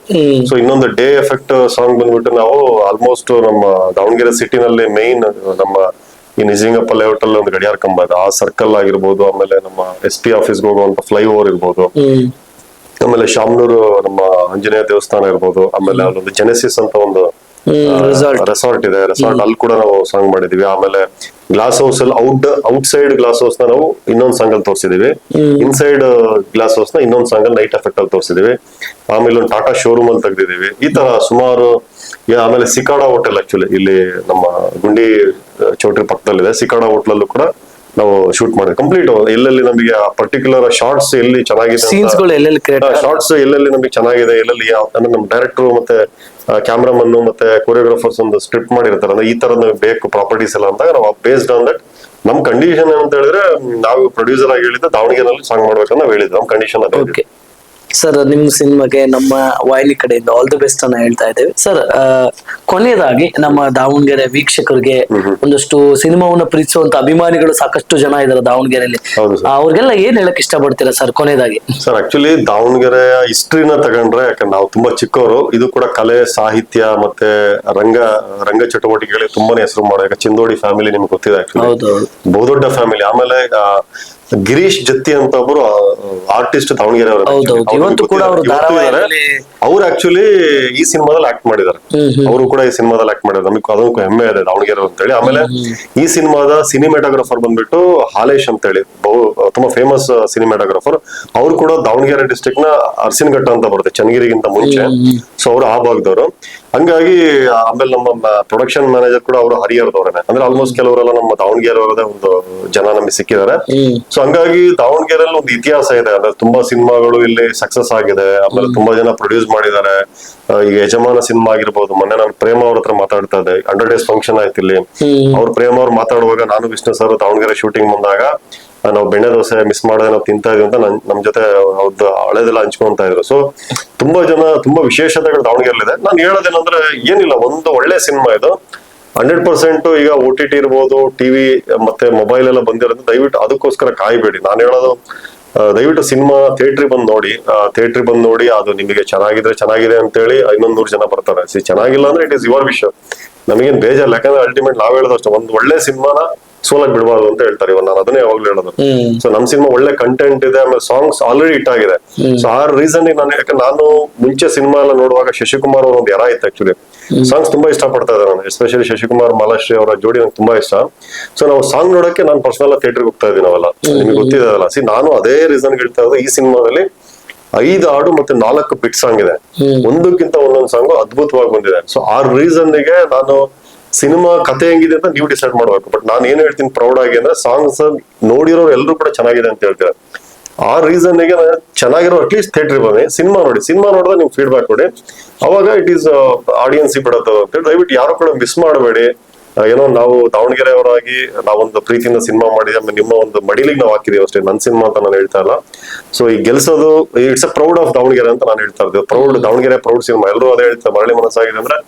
ಸೊ ಇನ್ನೊಂದು ಡೇ ಎಫೆಕ್ಟ್ ಸಾಂಗ್ ಬಂದ್ಬಿಟ್ಟು ನಾವು ಆಲ್ಮೋಸ್ಟ್ ನಮ್ಮ ದಾವಣಗೆರೆ ಸಿಟಿನಲ್ಲಿ ಮೇನ್ ನಮ್ಮ ಈ ನಿಜಲಿಂಗಪ್ಪ ಲೇಔಟ್ ಅಲ್ಲಿ ಒಂದು ಗಡಿಯಾರ ಕಂಬ ಇದೆ, ಆ ಸರ್ಕಲ್ ಆಗಿರ್ಬೋದು, ಆಮೇಲೆ ನಮ್ಮ SP ಆಫೀಸ್ಗೆ ಹೋಗುವಂತ ಫ್ಲೈಓವರ್ ಇರ್ಬೋದು, ಆಮೇಲೆ ಶಾಮನೂರು ನಮ್ಮ ಆಂಜನೇಯ ದೇವಸ್ಥಾನ ಇರ್ಬೋದು, ಆಮೇಲೆ ಅಲ್ಲೊಂದು ಜೆನೆಸಿಸ್ ಅಂತ ಒಂದು ರೆಸಾರ್ಟ್ ಇದೆ, ರೆಸಾರ್ಟ್ ಅಲ್ಲಿ ಕೂಡ ನಾವು ಸಾಂಗ್ ಮಾಡಿದೀವಿ. ಆಮೇಲೆ ಗ್ಲಾಸ್ ಹೌಸ್ ಅಲ್ಲಿ ಔಟ್ ಸೈಡ್ ಗ್ಲಾಸ್ ಹೌಸ್ ನ ನಾವು ಇನ್ನೊಂದ್ ಸಾಂಗ್ ಅಲ್ಲಿ ತೋರಿಸಿದೀವಿ, ಇನ್ಸೈಡ್ ಗ್ಲಾಸ್ ಹೌಸ್ ನ ಇನ್ನೊಂದ್ ಸಾಂಗ್ ಅಲ್ಲಿ ನೈಟ್ ಎಫೆಕ್ಟ್ ಅಲ್ಲಿ ತೋರಿಸಿದೀವಿ. ಆಮೇಲೆ ಒಂದು ಟಾಟಾ ಶೋರೂಮ್ ಅಲ್ಲಿ ತೆಗ್ದಿದೀವಿ. ಈ ತರ ಸುಮಾರು. ಆಮೇಲೆ ಸಿಕಾಡಾ ಹೋಟೆಲ್ ಆಕ್ಚುಲಿ ಇಲ್ಲಿ ನಮ್ಮ ಗುಂಡಿ ಚೌಟ್ರಿ ಪಕ್ಕದಲ್ಲಿದೆ, ಸಿಕಾಡಾ ಹೋಟ್ಲಲ್ಲೂ ಕೂಡ ನಾವು ಶೂಟ್ ಮಾಡಿದ್ವಿ ಕಂಪ್ಲೀಟ್. ಎಲ್ಲೆಲ್ಲಿ ನಮಗೆ ಪರ್ಟಿಕ್ಯುಲರ್ ಶಾರ್ಟ್ಸ್ ಎಲ್ಲಿ ಚೆನ್ನಾಗಿದೆ, ಶಾರ್ಟ್ಸ್ ಎಲ್ಲೆಲ್ಲಿ ನಮಗೆ ಚೆನ್ನಾಗಿದೆ, ಎಲ್ಲೆಲ್ಲಿ ಅಂದ್ರೆ ನಮ್ಮ ಡೈರೆಕ್ಟರ್ ಮತ್ತೆ ಕ್ಯಾಮ್ರಾಮನ್ ಮತ್ತೆ ಕೊರಿಯೋಗ್ರಾಫರ್ಸ್ ಒಂದು ಸ್ಕ್ರಿಪ್ಟ್ ಮಾಡಿರ್ತಾರೆ, ಅಂದ್ರೆ ಈ ತರ ನಮಗೆ ಬೇಕು ಪ್ರಾಪರ್ಟೀಸ್ ಎಲ್ಲ ಅಂತ ನಾವು ಬೇಸ್ಡ್ ಆನ್ ದಟ್ ನಮ್ ಕಂಡೀಷನ್ ಏನಂತ ಹೇಳಿದ್ರೆ, ನಾವು ಪ್ರೊಡ್ಯೂಸರ್ ಆಗಿ ಹೇಳಿದ್ದೆ ದಾವಣಗೆರೆಯಲ್ಲಿ ಸಾಂಗ್ ಮಾಡ್ಬೇಕಂತ ನಾವು ಹೇಳಿದ್ವಿ. ನಮ್ ಕಂಡೀಷನ್ ಅದೇ. ಸರ್, ನಿಮ್ ಸಿನಿಮಾಗೆ ನಮ್ಮ ವಾಹಿನಿ ಕಡೆಯಿಂದ ಆಲ್ ದಿ ಬೆಸ್ಟ್ ಅನ್ನ ಹೇಳ್ತಾ ಇದ್ದೇವೆ ಸರ್. ಕೊನೆಯದಾಗಿ ನಮ್ಮ ದಾವಣಗೆರೆ ವೀಕ್ಷಕರಿಗೆ, ಒಂದಷ್ಟು ಸಿನಿಮಾವನ್ನ ಪ್ರೀತಿಸುವಂತ ಅಭಿಮಾನಿಗಳು ಸಾಕಷ್ಟು ಜನ ಇದಾರೆ ದಾವಣಗೆರೆಯಲ್ಲಿ, ಅವ್ರಿಗೆಲ್ಲ ಏನ್ ಹೇಳಕ್ ಇಷ್ಟಪಡ್ತೀರಾ ಸರ್ ಕೊನೆಯದಾಗಿ? ಸರ್ ಆಕ್ಚುಲಿ ದಾವಣಗೆರೆ ಹಿಸ್ಟ್ರಿನ ತಗೊಂಡ್ರೆ, ಯಾಕಂದ್ರೆ ನಾವು ತುಂಬಾ ಚಿಕ್ಕವರು, ಇದು ಕೂಡ ಕಲೆ ಸಾಹಿತ್ಯ ಮತ್ತೆ ರಂಗ ಚಟುವಟಿಕೆಗಳಿಗೆ ತುಂಬಾನೇ ಹೆಸರು ಮಾಡೋ ಚಿಂದೋಡಿ ಫ್ಯಾಮಿಲಿ ನಿಮ್ಗೆ ಗೊತ್ತಿದೆ, ಬಹುದೊಡ್ಡ ಫ್ಯಾಮಿಲಿ. ಆಮೇಲೆ ಗಿರೀಶ್ ಜತ್ತಿ ಅಂತ ಒಬ್ರು ಆರ್ಟಿಸ್ಟ್ ದಾವಣಗೆರೆ ಅವರು, ಅವ್ರು ಆಕ್ಚುಲಿ ಈ ಸಿನಿಮಾದಲ್ಲಿ ಆಕ್ಟ್ ಮಾಡಿದ್ದಾರೆ. ಅವರು ಕೂಡ ಈ ಸಿನಿಮಾದಲ್ಲಿ ಆಕ್ಟ್ ಮಾಡಿದ್ದಾರೆ. ನಮಗೆ ಅದಕ್ಕೂ ಹೆಮ್ಮೆ ಇದೆ ದಾವಣಗೆರೆ ಅಂತ ಹೇಳಿ. ಆಮೇಲೆ ಈ ಸಿನಿಮಾದ ಸಿನಿಮಾಟೋಗ್ರಫರ್ ಬಂದ್ಬಿಟ್ಟು ಹಾಲೇಶ್ ಅಂತ ಹೇಳಿ, ತುಂಬಾ ಫೇಮಸ್ ಸಿನಿಮಾಟೋಗ್ರಫರ್. ಅವ್ರು ಕೂಡ ದಾವಣಗೆರೆ ಡಿಸ್ಟ್ರಿಕ್ಟ್ ನ ಅರ್ಸಿನಘಟ್ಟ ಅಂತ ಬರುತ್ತೆ, ಚನ್ನಗಿರಿಗಿಂತ ಮುಂಚೆ. ಸೊ ಅವರು ಆ ಭಾಗದವರು. ಹಂಗಾಗಿ ಆಮೇಲೆ ನಮ್ಮ ಪ್ರೊಡಕ್ಷನ್ ಮ್ಯಾನೇಜರ್ ಕೂಡ ಅವರು ಹರಿಹರದವರೇನೆ, ಅಂದ್ರೆ ಆಲ್ಮೋಸ್ಟ್ ಕೆಲವರೆಲ್ಲ ನಮ್ಮ ದಾವಣಗೆರೆ ಅವರದೇ ಒಂದು ಜನ ನಮಗೆ ಸಿಕ್ಕಿದ್ದಾರೆ. ಸೊ ಹಂಗಾಗಿ ದಾವಣಗೆರೆಯಲ್ಲಿ ಒಂದು ಇತಿಹಾಸ ಇದೆ, ಅಂದ್ರೆ ತುಂಬಾ ಸಿನಿಮಾಗಳು ಇಲ್ಲಿ ಸಕ್ಸಸ್ ಆಗಿದೆ, ಆಮೇಲೆ ತುಂಬಾ ಜನ ಪ್ರೊಡ್ಯೂಸ್ ಮಾಡಿದ್ದಾರೆ. ಈಗ ಯಜಮಾನ ಸಿನಿಮಾ ಆಗಿರ್ಬೋದು, ಮೊನ್ನೆ ನಾನು ಪ್ರೇಮ ಅವ್ರ ಹತ್ರ ಮಾತಾಡ್ತಾ ಇದ್ದೆ, 100 days ಫಂಕ್ಷನ್ ಆಯ್ತು ಇಲ್ಲಿ. ಅವ್ರ ಪ್ರೇಮ ಅವ್ರು ಮಾತಾಡುವಾಗ ನಾನು ವಿಷ್ಣು ಸರ್ ದಾವಣಗೆರೆ ಶೂಟಿಂಗ್ ಬಂದಾಗ ನಾವು ಬೆಣ್ಣೆ ದೋಸೆ ಮಿಸ್ ಮಾಡದೆ ನಾವು ತಿಂತಾ ಇದೀವಿ ಅಂತ ನಮ್ ಜೊತೆ ಅವ್ರದ್ದು ಹಳೆದೆಲ್ಲ ಹಂಚ್ಕೊಂತ ಇದ್ರು. ಸೊ ತುಂಬಾ ಜನ, ತುಂಬಾ ವಿಶೇಷತೆಗಳು ದಾವಣಗೆರೆಲಿದೆ. ನಾನು ಹೇಳೋದೇನಂದ್ರೆ ಏನಿಲ್ಲ, ಒಂದು ಒಳ್ಳೆ ಸಿನಿಮಾ ಇದು 100%. ಈಗ OTT ಇರ್ಬೋದು, ಟಿವಿ ಮತ್ತೆ ಮೊಬೈಲ್ ಎಲ್ಲ ಬಂದಿರೋದು, ದಯವಿಟ್ಟು ಅದಕ್ಕೋಸ್ಕರ ಕಾಯ್ಬೇಡಿ. ನಾನು ಹೇಳೋದು ದಯವಿಟ್ಟು ಸಿನಿಮಾ ಥಿಯೇಟ್ರಿಗೆ ಬಂದು ನೋಡಿ, ಅದು ನಿಮಗೆ ಚೆನ್ನಾಗಿದ್ರೆ ಚೆನ್ನಾಗಿದೆ ಅಂತೇಳಿ 500 ಜನ ಬರ್ತಾರೆ. ಚೆನ್ನಾಗಿಲ್ಲ ಅಂದ್ರೆ ಇಟ್ ಇಸ್ ಯುವರ್ ವಿಷಯ, ನಮಗೇನ್ ಬೇಜಾರಿಲ್ಲ. ಯಾಕಂದ್ರೆ ಅಲ್ಟಿಮೇಟ್ ನಾವ್ ಹೇಳೋದು ಅಷ್ಟೇ, ಒಂದು ಒಳ್ಳೆ ಸಿನಿಮಾನ ಸೋಲಕ್ ಬಿಡಬಾರ್ದು ಅಂತ ಹೇಳ್ತಾರೆ. ಇವಾಗ ನಾನು ಅದನ್ನೇ ಯಾವಾಗ್ಲೂ ಹೇಳೋದು. ಸೊ ನಮ್ ಸಿನಿಮಾ ಒಳ್ಳೆ ಕಂಟೆಂಟ್ ಇದೆ, ಆಮೇಲೆ ಸಾಂಗ್ಸ್ ಆಲ್ರೆಡಿ ಹಿಟ್ ಆಗಿದೆ. ಸೊ ಆ ರೀಸನ್ ಯಾಕಂದ್ರೆ ನಾನು ಮುಂಚೆ ಸಿನಿಮಾ ಎಲ್ಲ ನೋಡುವಾಗ ಶಶಿಕುಮಾರ್ ಅವ್ರ ಒಂದು ಎರ ಇತ್ತು ಆಕ್ಚುಲಿ. ಸಾಂಗ್ಸ್ ತುಂಬಾ ಇಷ್ಟ ಪಡ್ತಾ ಇದ್ದೆ ನಾನು, ಎಸ್ಪೆಷಲಿ ಶಶಿಕುಮಾರ್ ಮಾಲಾಶ್ರೀ ಅವರ ಜೋಡಿ ನಂಗೆ ತುಂಬಾ ಇಷ್ಟ. ಸೊ ನಾವು ಸಾಂಗ್ ನೋಡಕ್ಕೆ ನಾನು ಪರ್ಸನಲ್ ಥಿಯೇಟರ್ಗೆ ಹೋಗ್ತಾ ಇದ್ದೀನಿ ನಾವೆಲ್ಲ, ನಿಮ್ಗೆ ಗೊತ್ತಿದೆಯಲ್ಲ. ನಾನು ಅದೇ ರೀಸನ್ ಹೇಳ್ತಾ ಇರೋದು, ಈ ಸಿನಿಮಾದಲ್ಲಿ 5 ಹಾಡು ಮತ್ತೆ 4 ಬಿಟ್ ಸಾಂಗ್ ಇದೆ, ಒಂದಕ್ಕಿಂತ ಒಂದೊಂದು ಸಾಂಗ್ ಅದ್ಭುತವಾಗಿ ಬಂದಿದೆ. ಸೊ ಆ ರೀಸನ್ಗೆ ನಾನು ಸಿನಿಮಾ ಕಥೆ ಹೆಂಗಿದೆ ಅಂತ ನೀವು ಡಿಸೈಡ್ ಮಾಡ್ಬೇಕು. ಬಟ್ ನಾನು ಏನ್ ಹೇಳ್ತೀನಿ ಪ್ರೌಡ್ ಆಗಿ ಅಂದ್ರೆ, ಸಾಂಗ್ಸ್ ನೋಡಿರೋರು ಎಲ್ಲರೂ ಕೂಡ ಚೆನ್ನಾಗಿದೆ ಅಂತ ಹೇಳ್ತಾರೆ. ಆ ರೀಸನ್ಗೆ ಚೆನ್ನಾಗಿರೋ ಅಟ್ಲೀಸ್ಟ್ ಥಿಯೇಟರ್ ಬನ್ನಿ, ಸಿನಿಮಾ ನೋಡಿದ್ರೆ ನಿಮ್ ಫೀಡ್ಬ್ಯಾಕ್ ಕೊಡಿ, ಅವಾಗ ಇಟ್ ಈಸ್ ಆಡಿಯನ್ಸ್ ಬಿಡೋದು ಅಂತೇಳಿ ದಯವಿಟ್ಟು ಯಾರು ಕೂಡ ಮಿಸ್ ಮಾಡಬೇಡಿ. ಏನೋ ನಾವು ದಾವಣಗೆರೆ ಅವರಾಗಿ ನಾವೊಂದು ಪ್ರೀತಿಯಿಂದ ಸಿನಿಮಾ ಮಾಡಿದ್ವಿ, ಆಮೇಲೆ ನಿಮ್ಮ ಒಂದು ಮಡಿಲಿಗೆ ನಾವು ಹಾಕಿದೀವಿ ಅಷ್ಟೇ, ನನ್ನ ಸಿನಿಮಾ ಅಂತ ನಾನು ಹೇಳ್ತಾ ಇಲ್ಲ. ಸೊ ಈ ಗೆಲ್ಸೋದು it's a proud of Davangere ಅಂತ ನಾನು ಹೇಳ್ತಾ ಇದ್ದೆ. ಪ್ರೌಡ್ ದಾವಣಗೆರೆ, ಪ್ರೌಡ್ ಸಿನಿಮಾ, ಎಲ್ಲರೂ ಅದೇ ಹೇಳ್ತಾರೆ. ಮರಳಿ ಮನಸ್ಸಾಗಿದೆ ಅಂದ್ರೆ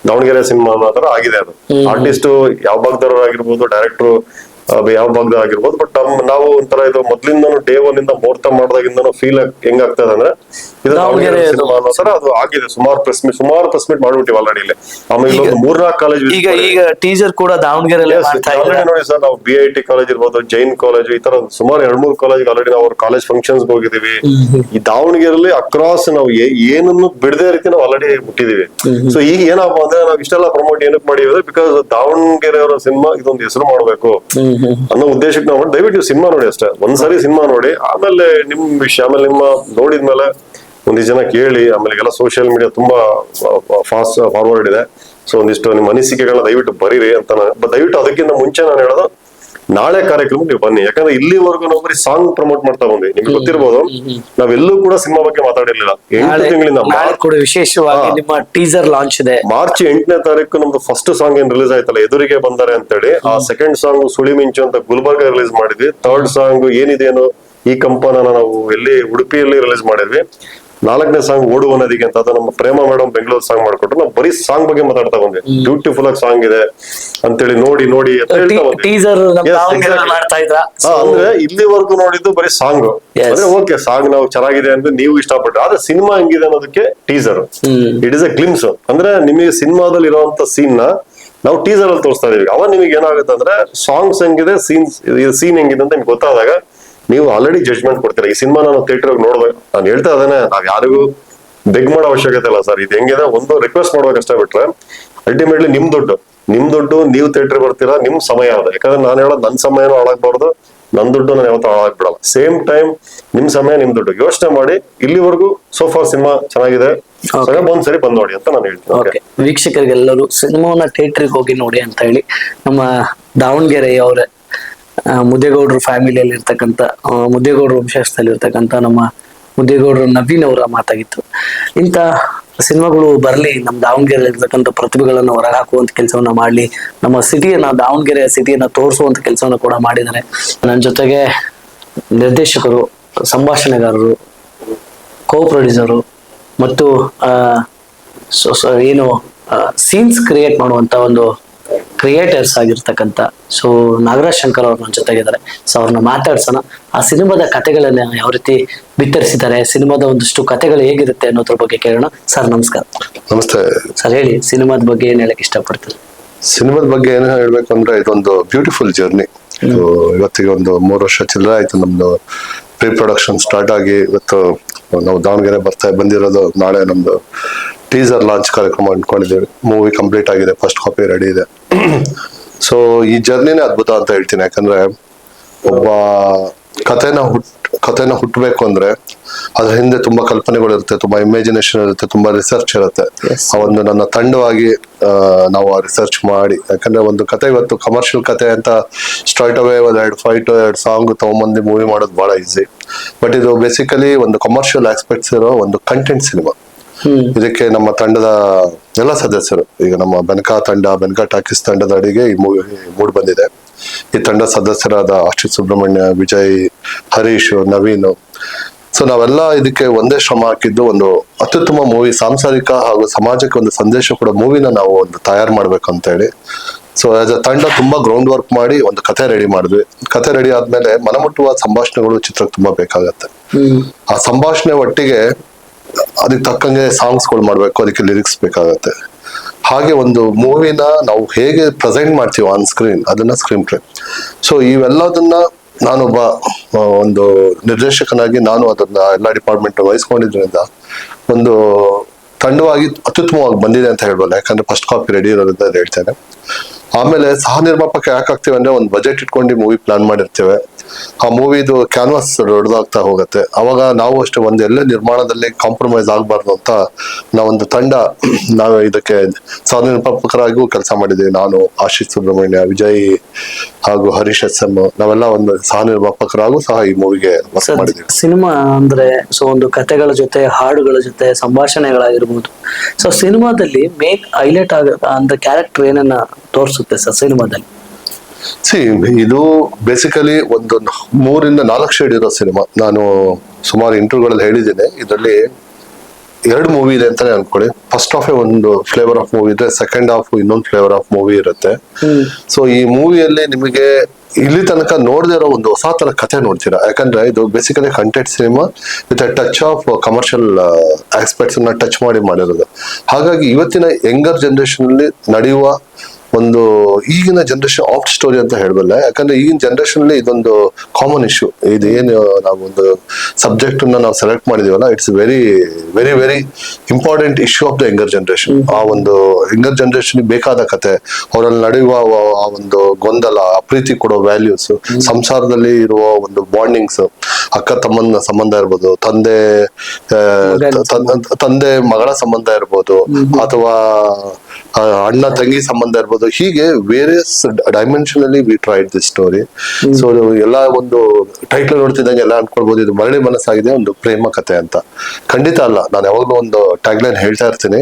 ದಾವಣಗೆರೆ ಸಿನಿಮಾ ಅನ್ನೋ ತರ ಆಗಿದೆ ಅದು. ಆರ್ಟಿಸ್ಟ್ ಯಾವ ಭಾಗದವ್ರು ಆಗಿರ್ಬೋದು, ಡೈರೆಕ್ಟರ್ ಯಾವ ಭಾಗದ ಆಗಿರ್ಬೋದು, ಬಟ್ ನಾವು ಒಂಥರ ಇದು ಮೊದ್ಲಿಂದನು ಡೇ 1 ಇಂದ ಮುಹೂರ್ತ ಮಾಡಿದಾಗಿಂದನು ಫೀಲ್ ಹೆಂಗಾಗ್ತದೆ ಅಂದ್ರೆ ಇದು ದಾವಣಗೆರೆ ಸಿನಿಮಾ ಅನ್ನೋ ತರ ಅದು ಆಗಿದೆ. ಸುಮಾರು ಪ್ರೆಸ್ ಮೀಟ್ ಮಾಡ್ಬಿಟ್ಟಿವಿ ಆಲ್ರೆಡಿ ಇಲ್ಲಿ. ಆಮೇಲೆ ಇಲ್ಲೊಂದು 3-4 ಕಾಲೇಜ್ ಈಗ ಟೀಸರ್ ಕೂಡ ದಾವಣಗೆರೆ ನೋಡಿ ಸರ್. ನಾವು BIT ಕಾಲೇಜ್ ಇರ್ಬೋದು, ಜೈನ್ ಕಾಲೇಜ್, ಈ ತರ ಸುಮಾರು 2-3 ಕಾಲೇಜ್ ಆಲ್ರೆಡಿ ನಾವು ಅವ್ರ ಕಾಲೇಜ್ ಫಂಕ್ಷನ್ಸ್ ಹೋಗಿದೀವಿ. ಈ ದಾವಣಗೆರೆಯಲ್ಲಿ ಅಕ್ರಾಸ್ ನಾವು ಏನನ್ನು ಬಿಡದೆ ರೀತಿ ನಾವು ಆಲ್ರೆಡಿ ಮುಟ್ಟಿದೀವಿ. ಸೊ ಈಗ ಏನಪ್ಪಾ ಅಂದ್ರೆ ನಾವು ಇಷ್ಟೆಲ್ಲ ಪ್ರಮೋಟ್ ಏನಕ್ಕೆ ಮಾಡಿವಿ ಅಂದ್ರೆ, ಬಿಕಾಸ್ ದಾವಣಗೆರೆ ಅವರ ಸಿನಿಮಾ ಇದೊಂದು ಹೆಸರು ಮಾಡ್ಬೇಕು ಅನ್ನೋ ಉದ್ದೇಶಕ್ಕೆ ನಾವು ದಯವಿಟ್ಟು ಸಿನಿಮಾ ನೋಡಿ ಅಷ್ಟೇ. ಒಂದ್ಸರಿ ಸಿನಿಮಾ ನೋಡಿ, ಆಮೇಲೆ ನಿಮ್ ವಿಷಯ, ಆಮೇಲೆ ನಿಮ್ಮ ನೋಡಿದ್ಮೇಲೆ ಒಂದಿಷ್ಟು ಜನ ಕೇಳಿ, ಆಮೇಲೆ ಎಲ್ಲ ಸೋಷಿಯಲ್ ಮೀಡಿಯಾ ತುಂಬಾ ಫಾಸ್ಟ್ ಫಾರ್ವರ್ಡ್ ಇದೆ. ಸೊ ಒಂದಿಷ್ಟು ನಿಮ್ಮ ಅನಿಸಿಕೆಗಳನ್ನ ದಯವಿಟ್ಟು ಬರೀರಿ ಅಂತ ದಯವಿಟ್ಟು ಅದಕ್ಕಿಂತ ಮುಂಚೆ ನಾನು ಹೇಳೋದು, ನಾಳೆ ಕಾರ್ಯಕ್ರಮ ನೀವು ಬನ್ನಿ. ಯಾಕಂದ್ರೆ ಇಲ್ಲಿವರೆಗೂ ನಾವು ಬರೀ ಸಾಂಗ್ ಪ್ರಮೋಟ್ ಮಾಡ್ತಾ ಬಂದ್ವಿ. ನಿಮ್ಗೆ ಗೊತ್ತಿರ್ಬೋದು, ನಾವೆಲ್ಲೂ ಕೂಡ ಸಿನಿಮಾ ಬಗ್ಗೆ ಮಾತಾಡಿರ್ಲಿಲ್ಲ. 8 ತಿಂಗಳಿಂದ ವಿಶೇಷವಾಗಿ ನಿಮ್ಮ ಟೀಸರ್ ಲಾಂಚ್ ಇದೆ. ಮಾರ್ಚ್ 8ನೇ ತಾರೀಕು ನಮ್ದು ಫಸ್ಟ್ ಸಾಂಗ್ ಏನ್ ರಿಲೀಸ್ ಆಯ್ತಲ್ಲ, ಎದುರಿಗೆ ಬಂದರೆ ಅಂತೇಳಿ. ಆ ಸೆಕೆಂಡ್ ಸಾಂಗ್ ಸುಳಿ ಮಿಂಚು ಅಂತ ಗುಲ್ಬರ್ಗ ರಿಲೀಸ್ ಮಾಡಿದ್ವಿ. ಥರ್ಡ್ ಸಾಂಗ್ ಏನಿದೇನು ಈ ಕಂಪನ ನಾವು ಎಲ್ಲಿ ಉಡುಪಿಯಲ್ಲಿ ರಿಲೀಸ್ ಮಾಡಿದ್ವಿ. 4ನೇ ಸಾಂಗ್ ಓಡುವ ನದಿಗೆ ಅಂತ, ಅದು ನಮ್ಮ ಪ್ರೇಮ ಮೇಡಮ್ ಬೆಂಗಳೂರು ಸಾಂಗ್ ಮಾಡ್ಕೊಟ್ರು. ನಾವು ಬರೀ ಸಾಂಗ್ ಬಗ್ಗೆ ಮಾತಾಡ್ತಾ ಬಂದ್ವಿ. ಬ್ಯೂಟಿಫುಲ್ ಆಗಿ ಸಾಂಗ್ ಇದೆ ಅಂತೇಳಿ ನೋಡಿ ಟೀಸರ್ ಅಂದ್ರೆ ಇಲ್ಲಿವರೆಗೂ ನೋಡಿದ್ದು ಬರೀ ಸಾಂಗ್. ಅಂದ್ರೆ ಓಕೆ, ಸಾಂಗ್ ನಾವು ಚೆನ್ನಾಗಿದೆ ಅಂತ ನೀವು ಇಷ್ಟಪಟ್ರೆ, ಆದ್ರೆ ಸಿನಿಮಾ ಹೆಂಗಿದೆ ಅನ್ನೋದಕ್ಕೆ teaser it is A glimpse. ಅಂದ್ರೆ ನಿಮಗೆ ಸಿನಿಮಾದಲ್ಲಿ ಇರುವಂತ ಸೀನ್ ನ ನಾವು ಟೀಸರ್ ಅಲ್ಲಿ ತೋರಿಸ್ತಾ ಇದೀವಿ. ಅವಾಗ ನಿಮಗೆ ಏನಾಗುತ್ತೆ ಅಂದ್ರೆ, ಸಾಂಗ್ಸ್ ಹೆಂಗಿದೆ, ಸೀನ್ ಹೆಂಗಿದೆ ಅಂತ ನಿಮ್ಗೆ ಗೊತ್ತಾದಾಗ ನೀವು ಆಲ್ರೆಡಿ ಜಡ್ಜ್ಮೆಂಟ್ ಕೊಡ್ತೀರಾ. ಈ ಸಿನಿಮಾ ನಾನು ಥಿಯೇಟರ್ ನೋಡ್ಬೇಕು. ನಾನು ಹೇಳ್ತಾ ಇದ್ದೇನೆ, ನಾವ್ ಯಾರಿಗೂ ಬೆಗ್ ಮಾಡೋ ಅವಶ್ಯಕತೆ ಇಲ್ಲ ಸರ್. ಇದು ಹೆಂಗಿದೆ ಒಂದು ರಿಕ್ವೆಸ್ಟ್ ಮಾಡ್ಬೇಕಷ್ಟೇ, ಬಿಟ್ರೆ ಅಲ್ಟಿಮೇಟ್ಲಿ ನಿಮ್ ದುಡ್ಡು ನೀವು ಥಿಯೇಟರ್ ಬರ್ತೀರಾ, ನಿಮ್ ಸಮಯ ಅದ. ಯಾಕಂದ್ರೆ ನಾನು ಹೇಳೋದು, ನನ್ನ ಸಮಯನೂ ಹಾಳಾಗ್ಬಾರ್ದು, ನನ್ ದುಡ್ಡು ನಾನು ಯಾವತ್ತೂ ಹಾಳಾಗ್ಬಿಡಲ್ಲ. ಸೇಮ್ ಟೈಮ್ ನಿಮ್ ಸಮಯ ನಿಮ್ ದುಡ್ಡು ಯೋಚನೆ ಮಾಡಿ. ಇಲ್ಲಿವರೆಗೂ ಸೋಫಾ ಸಿನಿಮಾ ಚೆನ್ನಾಗಿದೆ, ಒಂದ್ಸರಿ ಬಂದ್ ನೋಡಿ ಅಂತ ನಾನು ಹೇಳ್ತೀನಿ. ವೀಕ್ಷಕರಿಗೆಲ್ಲರೂ ಸಿನಿಮಾವನ್ನ ಥಿಯೇಟರ್ಗೆ ಹೋಗಿ ನೋಡಿ ಅಂತ ಹೇಳಿ ನಮ್ಮ ದಾವಣಗೆರೆ ಅವರ ಮುದ್ದೇಗೌಡರು ಫ್ಯಾಮಿಲಿಯಲ್ಲಿ ಇರ್ತಕ್ಕಂಥ, ಮುದ್ದೇಗೌಡರು ವಂಶಸ್ಥದಲ್ಲಿ ಇರ್ತಕ್ಕಂಥ ನಮ್ಮ ಮುದ್ದೇಗೌಡರು ನವೀನ್ ಅವರ ಮಾತಾಗಿತ್ತು. ಇಂಥ ಸಿನಿಮಾಗಳು ಬರಲಿ, ನಮ್ಮ ದಾವಣಗೆರೆ ಇರ್ತಕ್ಕಂಥ ಪ್ರತಿಭೆಗಳನ್ನು ಹೊರಗೆ ಹಾಕುವಂತ ಕೆಲಸವನ್ನ ಮಾಡಲಿ, ನಮ್ಮ ಸಿಟಿಯನ್ನ, ದಾವಣಗೆರೆ ಸಿಟಿಯನ್ನ ತೋರಿಸುವಂತ ಕೆಲಸವನ್ನ ಕೂಡ ಮಾಡಿದ್ದಾರೆ. ನನ್ನ ಜೊತೆಗೆ ನಿರ್ದೇಶಕರು, ಸಂಭಾಷಣೆಗಾರರು, ಕೋ ಪ್ರೊಡ್ಯೂಸರು ಮತ್ತು ಏನು ಸೀನ್ಸ್ ಕ್ರಿಯೇಟ್ ಮಾಡುವಂತ ಒಂದು ಕ್ರಿಯೇಟರ್ಸ್ ಆಗಿರ್ತಕ್ಕಂಥ ನಾಗರಾಜ್ ಶಂಕರ್ ಅವ್ರ ನನ್ನ ಜೊತೆಗಿದ್ದಾರೆ. ಸೊ ಅವ್ರನ್ನ ಮಾತಾಡ್ಸೋಣ. ಆ ಸಿನಿಮಾದ ಕಥೆಗಳನ್ನ ಯಾವ ರೀತಿ ಬಿತ್ತರಿಸಿದ್ದಾರೆ, ಸಿನಿಮಾದ ಒಂದಷ್ಟು ಕಥೆಗಳು ಹೇಗಿರುತ್ತೆ ಅನ್ನೋದ್ರ ಬಗ್ಗೆ ಕೇಳೋಣ. ಸರ್ ನಮಸ್ಕಾರ. ನಮಸ್ತೆ ಸರ್, ಹೇಳಿ ಸಿನಿಮಾದ ಬಗ್ಗೆ ಏನ್ ಹೇಳಕ್ ಇಷ್ಟಪಡ್ತೀರಿ? ಸಿನಿಮಾದ ಬಗ್ಗೆ ಏನ್ ಹೇಳ್ಬೇಕು ಅಂದ್ರೆ, ಇದೊಂದು ಬ್ಯೂಟಿಫುಲ್ ಜರ್ನಿ. ಇವತ್ತಿಗೆ ಒಂದು 3 ವರ್ಷ ಚಿಲ್ಲರೆ ಆಯ್ತು ನಮ್ದು ಪ್ರೀ ಪ್ರೊಡಕ್ಷನ್ ಸ್ಟಾರ್ಟ್ ಆಗಿ. ಇವತ್ತು ನಾವು ದಾವಣಗೆರೆ ಬಂದಿರೋದು. ನಾಳೆ ನಮ್ದು ಟೀಸರ್ ಲಾಂಚ್ ಕಾರ್ಯಕ್ರಮ ಅಂದ್ಕೊಂಡಿದ್ದೀವಿ. ಮೂವಿ ಕಂಪ್ಲೀಟ್ ಆಗಿದೆ, ಫಸ್ಟ್ ಕಾಪಿ ರೆಡಿ ಇದೆ. ಸೊ ಈ ಜರ್ನಿನೇ ಅದ್ಭುತ ಅಂತ ಹೇಳ್ತೀನಿ. ಯಾಕಂದ್ರೆ ಒಬ್ಬ ಕಥೆನ ಹುಟ್ಟಬೇಕು ಅಂದ್ರೆ ಅದ್ರ ಹಿಂದೆ ತುಂಬಾ ಕಲ್ಪನೆಗಳು ಇರುತ್ತೆ, ತುಂಬಾ ಇಮ್ಯಾಜಿನೇಷನ್ ಇರುತ್ತೆ, ತುಂಬಾ ರಿಸರ್ಚ್ ಇರುತ್ತೆ. ಆ ಒಂದು ನನ್ನ ತಂಡವಾಗಿ ನಾವು ಆ ರಿಸರ್ಚ್ ಮಾಡಿ, ಯಾಕಂದ್ರೆ ಒಂದು ಕತೆ ಇವತ್ತು ಕಮರ್ಷಿಯಲ್ ಕತೆ ಅಂತ ಸ್ಟ್ರೈಟ್ ಅವೇ ಎರಡು ಫೈಟ್ ಎರಡು ಸಾಂಗ್ ತಗೊಂಬಂದು ಮೂವಿ ಮಾಡೋದು ಬಹಳ ಈಸಿ. ಬಟ್ ಇದು ಬೇಸಿಕಲಿ ಒಂದು ಕಮರ್ಷಿಯಲ್ ಆಸ್ಪೆಕ್ಟ್ಸ್ ಇರೋ ಒಂದು ಕಂಟೆಂಟ್ ಸಿನಿಮಾ. ಇದಕ್ಕೆ ನಮ್ಮ ತಂಡದ ಎಲ್ಲ ಸದಸ್ಯರು, ಈಗ ನಮ್ಮ ಬೆನಕಾ ಟಾಕೀಸ್ ತಂಡದ ಅಡಿಗೆ ಈ ಮೂವಿ ಮೂಡ್ ಬಂದಿದೆ. ಈ ತಂಡ ಸದಸ್ಯರಾದ ಆಶಿತ್ ಸುಬ್ರಹ್ಮಣ್ಯ, ವಿಜಯ್, ಹರೀಶ್, ನವೀನ್. ಸೊ ನಾವೆಲ್ಲ ಇದಕ್ಕೆ ಒಂದೇ ಶ್ರಮ ಹಾಕಿದ್ದು ಒಂದು ಅತ್ಯುತ್ತಮ ಮೂವಿ, ಸಾಂಸಾರಿಕ ಹಾಗೂ ಸಮಾಜಕ್ಕೆ ಒಂದು ಸಂದೇಶ ಕೂಡ ಮೂವಿನ ನಾವು ಒಂದು ತಯಾರು ಮಾಡ್ಬೇಕು ಅಂತ ಹೇಳಿ. ಸೊ ಆಸ್ ಅ ತಂಡ ತುಂಬಾ ಗ್ರೌಂಡ್ ವರ್ಕ್ ಮಾಡಿ ಒಂದು ಕಥೆ ರೆಡಿ ಮಾಡಿದ್ವಿ. ಕಥೆ ರೆಡಿ ಆದ್ಮೇಲೆ ಮನಮುಟ್ಟುವ ಸಂಭಾಷಣೆಗಳು ಚಿತ್ರಕ್ಕೆ ತುಂಬಾ ಬೇಕಾಗತ್ತೆ. ಆ ಸಂಭಾಷಣೆ ಒಟ್ಟಿಗೆ ಅದಕ್ಕೆ ತಕ್ಕಂಗೆ ಸಾಂಗ್ಸ್ಗಳು ಮಾಡ್ಬೇಕು, ಅದಕ್ಕೆ ಲಿರಿಕ್ಸ್ ಬೇಕಾಗತ್ತೆ. ಹಾಗೆ ಒಂದು ಮೂವಿನ ನಾವು ಹೇಗೆ ಪ್ರೆಸೆಂಟ್ ಮಾಡ್ತೀವಿ ಆನ್ ಸ್ಕ್ರೀನ್, ಅದನ್ನ ಸ್ಕ್ರೀನ್ ಪ್ಲೇ. ಸೊ ಇವೆಲ್ಲದನ್ನ ನಾನೊಬ್ಬ ಒಂದು ನಿರ್ದೇಶಕನಾಗಿ ನಾನು ಅದನ್ನ ಎಲ್ಲ ಡಿಪಾರ್ಟ್ಮೆಂಟ್ ವಹಿಸ್ಕೊಂಡಿದ್ರಿಂದ ಒಂದು ತಂಡವಾಗಿ ಅತ್ಯುತ್ತಮವಾಗಿ ಬಂದಿದೆ ಅಂತ ಹೇಳ್ಬೋದು. ಯಾಕಂದ್ರೆ ಫಸ್ಟ್ ಕಾಪಿ ರೆಡಿ ಇರೋದ್ರಿಂದ ಹೇಳ್ತೇನೆ. ಆಮೇಲೆ ಸಹ ನಿರ್ಮಾಪಕ ಯಾಕೆ ಆಗ್ತೀವಿ ಅಂದ್ರೆ ಒಂದು ಬಜೆಟ್ ಇಟ್ಕೊಂಡು ಮೂವಿ ಪ್ಲಾನ್ ಮಾಡಿರ್ತೇವೆ. ಆ ಮೂವಿದು ಕ್ಯಾನ್ವಾಸ್ ದೊಡ್ಡದಾಗ್ತಾ ಹೋಗುತ್ತೆ. ಅವಾಗ ನಾವು ಅಷ್ಟೇ ಒಂದು ಎಲ್ಲ ನಿರ್ಮಾಣದಲ್ಲಿ ಕಾಂಪ್ರಮೈಸ್ ಆಗ್ಬಾರ್ದು ಅಂತ ನಾವೊಂದು ತಂಡ, ನಾವು ಇದಕ್ಕೆ ಸಹ ನಿರ್ಮಾಪಕರಾಗಿಯೂ ಕೆಲಸ ಮಾಡಿದ್ದೀವಿ. ನಾನು, ಆಶಿತ್ ಸುಬ್ರಹ್ಮಣ್ಯ, ವಿಜಯ್ ಹಾಗೂ ಹರೀಶ್ SM, ನಾವೆಲ್ಲ ಒಂದು ಸಹ ನಿರ್ಮಾಪಕರಾಗೂ ಸಹ ಈ ಮೂವಿಗೆ ವರ್ಕ್ ಮಾಡಿದ್ದೀವಿ. ಸಿನಿಮಾ ಅಂದ್ರೆ ಸೊ ಒಂದು ಕಥೆಗಳ ಜೊತೆ ಹಾಡುಗಳ ಜೊತೆ ಸಂಭಾಷಣೆಗಳಾಗಿರ್ಬೋದು. ಸೊ ಸಿನಿಮಾದಲ್ಲಿ ಮೇನ್ ಹೈಲೈಟ್ ಅಂದ್ರೆ ಕ್ಯಾರೆಕ್ಟರ್ ಏನನ್ನ ತೋರಿಸುತ್ತೆ ಸರ್ ಸಿನಿಮಾದಲ್ಲಿ? ಇದು ಬೇಸಿಕಲಿ ಒಂದು 3-4 ಶೇಡ್ ಇರೋ ಸಿನಿಮಾ. ನಾನು ಸುಮಾರು ಇಂಟರ್ವ್ಯೂಗಳಲ್ಲಿ ಹೇಳಿದ್ದೇನೆ, ಇದರಲ್ಲಿ 2 ಮೂವಿ ಇದೆ ಅಂತಾನೆ ಅನ್ಕೊಳ್ಳಿ. ಫಸ್ಟ್ ಹಾಫ್ ಒಂದು ಫ್ಲೇವರ್ ಆಫ್ ಮೂವಿ ಇದ್ರೆ, ಸೆಕೆಂಡ್ ಹಾಫ್ ಇನ್ನೊಂದು ಫ್ಲೇವರ್ ಆಫ್ ಮೂವಿ ಇರುತ್ತೆ. ಸೊ ಈ ಮೂವಿಯಲ್ಲಿ ನಿಮಗೆ ಇಲ್ಲಿ ತನಕ ನೋಡದೇ ಇರೋ ಒಂದು ಹೊಸ ತರ ಕಥೆ ನೋಡ್ತೀರಾ. ಯಾಕಂದ್ರೆ ಇದು basically content cinema with touch of commercial aspects ಅನ್ನ ಟಚ್ ಮಾಡಿರೋದು. ಹಾಗಾಗಿ ಇವತ್ತಿನ ಯಂಗರ್ ಜನರೇಷನ್ ಅಲ್ಲಿ ನಡೆಯುವ ಒಂದು ಈಗಿನ ಜನರೇಷನ್ ಆಫ್ಟ್ ಸ್ಟೋರಿ ಅಂತ ಹೇಳಬಲ್ಲ. ಯಾಕಂದ್ರೆ ಈಗಿನ ಜನರೇಷನ್ ಅಲ್ಲಿ ಇದೊಂದು ಕಾಮನ್ ಇಶ್ಯೂ. ಇದು ಏನು ನಾವು ಒಂದು ಸಬ್ಜೆಕ್ಟ್ ನಾವು ಸೆಲೆಕ್ಟ್ ಮಾಡಿದೀವಲ್ಲ, it's very very very important issue of the younger generation. ಆ ಒಂದು ಯಂಗರ್ ಜನರೇಷನ್ ಬೇಕಾದ ಕತೆ, ಅವರಲ್ಲಿ ನಡೆಯುವ ಆ ಒಂದು ಗೊಂದಲ, ಪ್ರೀತಿ ಕೊಡೋ ವ್ಯಾಲ್ಯೂಸ್, ಸಂಸಾರದಲ್ಲಿ ಇರುವ ಒಂದು ಬಾಂಡಿಂಗ್ಸ್, ಅಕ್ಕ ತಮ್ಮನ ಸಂಬಂಧ ಇರ್ಬೋದು, ತಂದೆ ಮಗಳ ಸಂಬಂಧ ಇರ್ಬೋದು, ಅಥವಾ ಅಣ್ಣ ತಂಗಿ ಸಂಬಂಧ ಇರ್ಬೋದು. ಹೀಗೆ ವೇರಿಯಸ್ ಡೈಮೆನ್ಷನ್ ಅಲ್ಲಿ we tried this story. So ಎಲ್ಲ ಒಂದು ಟೈಟಲ್ ನೋಡ್ತಿದ್ದಂಗೆ ಎಲ್ಲ ಅನ್ಕೊಳ್ಬಹುದು ಇದು ಮರಳಿ ಮನಸ್ಸಾಗಿದೆ, ಒಂದು ಪ್ರೇಮ ಕಥೆ ಅಂತ. ಖಂಡಿತ ಅಲ್ಲ. ನಾನು ಯಾವಾಗ್ಲೂ ಒಂದು ಟ್ಯಾಗ್ಲೈನ್ ಹೇಳ್ತಾ ಇರ್ತೀನಿ,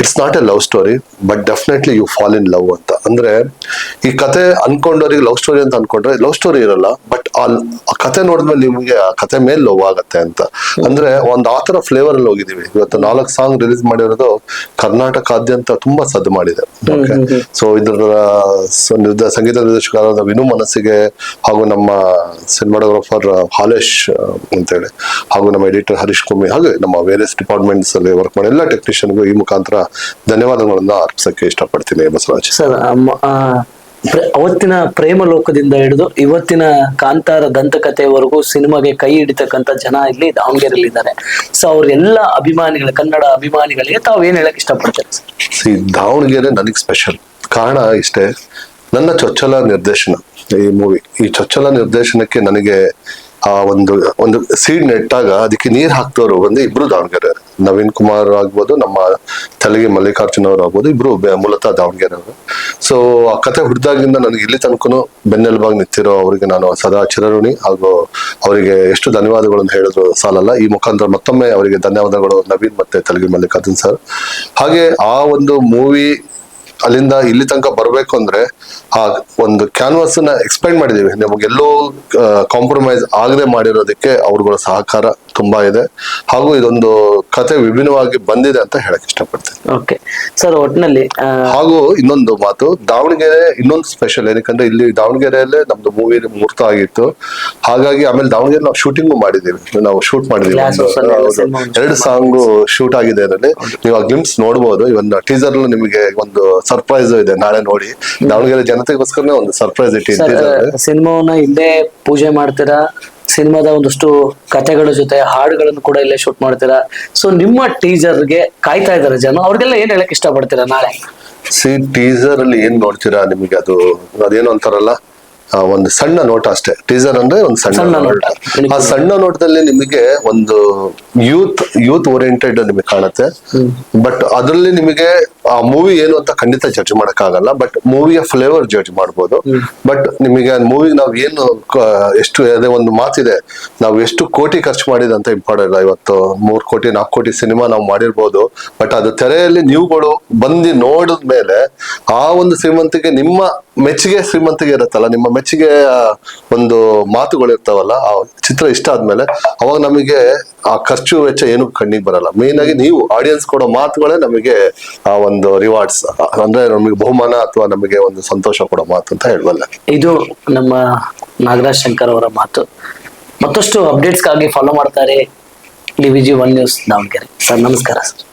it's not a love story but definitely you fall in love ಅಂತ. ಅಂದ್ರೆ ಈ ಕತೆ ಅನ್ಕೊಂಡವ್ರಿಗೆ ಲವ್ ಸ್ಟೋರಿ ಅಂತ ಅನ್ಕೊಂಡ್ರೆ ಲವ್ ಸ್ಟೋರಿ ಇರಲ್ಲ, ಬಟ್ ಆ ಕತೆ ನೋಡಿದ್ಮೇಲೆ ನಿಮ್ಗೆ ಆ ಕತೆ ಮೇಲೆ ಲವ್ ಆಗತ್ತೆ ಅಂತ. ಅಂದ್ರೆ ಒಂದು ಆತರ ಫ್ಲೇವರ್ ಅಲ್ಲಿ ಹೋಗಿದೀವಿ. ಇವತ್ತು 4 ಸಾಂಗ್ ರಿಲೀಸ್ ಮಾಡಿರೋದು ಕರ್ನಾಟಕಾದ್ಯಂತ ತುಂಬಾ ಸದ್ದು ಮಾಡಿದೆ. ಸೊ ಇದರ ಸಂಗೀತ ನಿರ್ದೇಶಕರಾದ ವಿನು ಮನಸ್ಸಿಗೆ, ಹಾಗೂ ನಮ್ಮ ಸಿನಿಮಾಟೋಗ್ರಾಫರ್ ಹಾಲೇಶ್ ಅಂತೇಳಿ, ಹಾಗೂ ನಮ್ಮ ಎಡಿಟರ್ ಹರೀಶ್ ಕುಮ್ಮಿ, ಹಾಗೆ ನಮ್ಮ ವೇರಿಯಸ್ ಡಿಪಾರ್ಟ್ಮೆಂಟ್ಸ್ ಅಲ್ಲಿ ವರ್ಕ್ ಮಾಡಿ ಎಲ್ಲ ಟೆಕ್ನಿಷಿಯನ್ಗೂ ಈ ಮುಖಾಂತರ ಧನ್ಯವಾದಗಳನ್ನ ಅರ್ಪಿಸಕ್ಕೆ ಇಷ್ಟಪಡ್ತೀನಿ ಬಸವರಾಜ್ ಸರ್. ಅವತ್ತಿನ ಪ್ರೇಮ ಲೋಕದಿಂದ ಹಿಡಿದು ಇವತ್ತಿನ ಕಾಂತಾರ ದಂತಕಥೆವರೆಗೂ ಸಿನಿಮಾಗೆ ಕೈ ಹಿಡಿತಕ್ಕಂತ ಜನ ಇಲ್ಲಿ ದಾವಣಗೆರೆಯಲ್ಲಿ ಇದ್ದಾರೆ. ಸೊ ಅವ್ರೆಲ್ಲ ಅಭಿಮಾನಿಗಳು, ಕನ್ನಡ ಅಭಿಮಾನಿಗಳಿಗೆ ತಾವು ಏನ್ ಹೇಳಕ್ ಇಷ್ಟಪಡ್ತಾರೆ? ದಾವಣಗೆರೆ ನನಗೆ ಸ್ಪೆಷಲ್. ಕಾರಣ ಇಷ್ಟೇ, ನನ್ನ ಚೊಚ್ಚಲ ನಿರ್ದೇಶನ ಈ ಮೂವಿ. ಈ ಚೊಚ್ಚಲ ನಿರ್ದೇಶನಕ್ಕೆ ನನಗೆ ಆ ಒಂದು ಸೀಡ್ ನೆಟ್ಟಾಗ ಅದಕ್ಕೆ ನೀರ್ ಹಾಕ್ತವ್ರು ಒಂದು ಇಬ್ರು ದಾವಣಗೆರೆ, ನವೀನ್ ಕುಮಾರ್ ಆಗ್ಬೋದು, ನಮ್ಮ ತೆಲಗಿ ಮಲ್ಲಿಕಾರ್ಜುನ್ ಅವರು ಆಗ್ಬೋದು, ಇಬ್ರು ಮೂಲತಃ ದಾವಣಗೆರೆ ಅವರು. ಸೊ ಆ ಕತೆ ಹುಡ್ದಾಗಿಂದ ನನಗೆ ಇಲ್ಲಿ ತನಕನು ಬೆನ್ನೆಲುಬಾಗಿ ನಿಂತಿರೋ ಅವರಿಗೆ ನಾನು ಸದಾ ಚಿರಋಣಿ. ಹಾಗೂ ಅವರಿಗೆ ಎಷ್ಟು ಧನ್ಯವಾದಗಳನ್ನು ಹೇಳಿದ್ರು ಸಾಲಲ್ಲ. ಈ ಮುಖಾಂತರ ಮತ್ತೊಮ್ಮೆ ಅವರಿಗೆ ಧನ್ಯವಾದಗಳು, ನವೀನ್ ಮತ್ತೆ ತೆಲಗಿ ಮಲ್ಲಿಕಾರ್ಜುನ್ ಸರ್. ಹಾಗೆ ಆ ಒಂದು ಮೂವಿ ಅಲ್ಲಿಂದ ಇಲ್ಲಿ ತನಕ ಬರ್ಬೇಕು ಅಂದ್ರೆ ಆ ಒಂದು ಕ್ಯಾನ್ವಾಸ್ ನ ಎಕ್ಸ್ಪ್ಯಾಂಡ್ ಮಾಡಿದೀವಿ. ನಮಗೆಲ್ಲೋ ಕಾಂಪ್ರಮೈಸ್ ಆಗದೆ ಮಾಡಿರೋದಕ್ಕೆ ಅವ್ರಗಳ ಸಹಕಾರ ತುಂಬಾ ಇದೆ. ಹಾಗೂ ಇದೊಂದು ಕತೆ ವಿಭಿನ್ನವಾಗಿ ಬಂದಿದೆ ಅಂತ ಹೇಳಕ್ ಇಷ್ಟಪಡ್ತೀನಿ. ಓಕೆ ಸರ್, ಒಟ್ಟಿನಲ್ಲಿ ಹಾಗೂ ಇನ್ನೊಂದು ಮಾತು, ದಾವಣಗೆರೆ ಇನ್ನೊಂದು ಸ್ಪೆಷಲ್. ಏನಕ್ಕಂದ್ರೆ ಇಲ್ಲಿ ದಾವಣಗೆರೆಯಲ್ಲೇ ನಮ್ದು ಮೂವಿ ಮುಹೂರ್ತ ಆಗಿತ್ತು. ಹಾಗಾಗಿ ಆಮೇಲೆ ದಾವಣಗೆರೆ ನಾವು ಶೂಟಿಂಗು ಮಾಡಿದೀವಿ. ನಾವು ಶೂಟ್ ಮಾಡಿದೀವಿ, 2 ಸಾಂಗ್ ಶೂಟ್ ಆಗಿದೆ ಅದರಲ್ಲಿ. ನೀವು ಆ ಗ್ಲಿಮ್ಸ್ ನೋಡ್ಬೋದು. ಇವನ್ನ ಟೀಸರ್ ನಿಮಗೆ ಒಂದು ಸರ್ಪ್ರೈಸ್ ಇದೆ, ನಾಳೆ ನೋಡಿ. ದಾವಣಗೆರೆ ಜನತೆಗೋಸ್ಕರನೇ ಒಂದು ಸರ್ಪ್ರೈಸ್ ಇಟ್ಟಿದ್ದೀವಿ. ಸಿನಿಮಾವನ್ನ ಇಲ್ಲೇ ಪೂಜೆ ಮಾಡ್ತೀರಾ, ಸಿನಿಮಾದ ಒಂದಷ್ಟು ಕಥೆಗಳ ಜೊತೆ ಹಾಡುಗಳನ್ನು ಕೂಡ ಇಲ್ಲೇ ಶೂಟ್ ಮಾಡ್ತೀರಾ. ಸೊ ನಿಮ್ಮ ಟೀಸರ್ಗೆ ಕಾಯ್ತಾ ಇದಾರೆ ಜನ, ಅವ್ರಿಗೆಲ್ಲ ಏನ್ ಹೇಳಕ್ ಇಷ್ಟಪಡ್ತೀರಾ ನಾಳೆ? ಟೀಸರ್ ಅಲ್ಲಿ ಏನ್ ನೋಡ್ತೀರಾ, ನಿಮಗೆ ಅದೇನು ಅಂತಾರಲ್ಲ, ಒಂದು ಸಣ್ಣ ನೋಟ ಅಷ್ಟೇ. ಟೀಸರ್ ಅಂದ್ರೆ ಒಂದು ಸಣ್ಣ ಸಣ್ಣ ನೋಟ. ನೋಟ. ಆ ಸಣ್ಣ ನೋಟದಲ್ಲಿ ನಿಮಗೆ ಒಂದು ಯೂತ್ ಓರಿಯೆಂಟೆಡ್ ನಿಮಗೆ ಕಾಣುತ್ತೆ. ಬಟ್ ಅದರಲ್ಲಿ ನಿಮಗೆ ಆ ಮೂವಿ ಏನು ಅಂತ ಖಂಡಿತ ಜಡ್ಜ್ ಮಾಡಕ್ಕಾಗಲ್ಲ. ಬಟ್ ಮೂವಿಯ ಫ್ಲೇವರ್ ಜಡ್ಜ್ ಮಾಡ್ಬೋದು. ಬಟ್ ನಿಮಗೆ ಮೂವಿ ನಾವು ಏನು ಎಷ್ಟು ಅದೇ ಒಂದು ಮಾತಿದೆ, ನಾವು ಎಷ್ಟು ಕೋಟಿ ಖರ್ಚು ಮಾಡಿದೆ ಅಂತ ಇಂಪಾರ್ಟೆಂಟ್. ಇವತ್ತು 3 ಕೋಟಿ 4 ಕೋಟಿ ಸಿನಿಮಾ ನಾವು ಮಾಡಿರ್ಬೋದು. ಬಟ್ ಅದು ತೆರೆಯಲ್ಲಿ ನೀವುಗಳು ಬಂದು ನೋಡಿದ ಮೇಲೆ ಆ ಒಂದು ಶ್ರೀಮಂತಿಗೆ, ನಿಮ್ಮ ಮೆಚ್ಚುಗೆ ಶ್ರೀಮಂತಿಗೆ ಇರುತ್ತಲ್ಲ, ನಿಮ್ಮ ಮೆಚ್ಚುಗೆ ಒಂದು ಮಾತುಗಳು ಇರ್ತಾವಲ್ಲ, ಆ ಚಿತ್ರ ಇಷ್ಟ ಆದ್ಮೇಲೆ ಅವಾಗ ನಮಗೆ ಆ ಖರ್ಚು ವೆಚ್ಚ ಏನು ಕಣ್ಣಿಗೆ ಬರಲ್ಲ. ಮೇನ್ ಆಗಿ ನೀವು ಆಡಿಯನ್ಸ್ ಕೊಡೋ ಮಾತುಗಳೇ ನಮಗೆ ಆ ಒಂದು ರಿವಾರ್ಡ್ಸ್, ಅಂದ್ರೆ ನಮಗೆ ಬಹುಮಾನ ಅಥವಾ ನಮಗೆ ಒಂದು ಸಂತೋಷ ಕೊಡೋ ಮಾತು ಅಂತ ಹೇಳ್ಬಲ್ಲ. ಇದು ನಮ್ಮ ನಾಗರಾಜ್ ಶಂಕರ್ ಅವರ ಮಾತು. ಮತ್ತಷ್ಟು ಅಪ್ಡೇಟ್ಸ್ಗಾಗಿ ಫಾಲೋ ಮಾಡ್ತಾರೆ DVG 1 ನ್ಯೂಸ್ ದಾವಣಗೆರೆ. ಸರ್ ನಮಸ್ಕಾರ ಸರ್.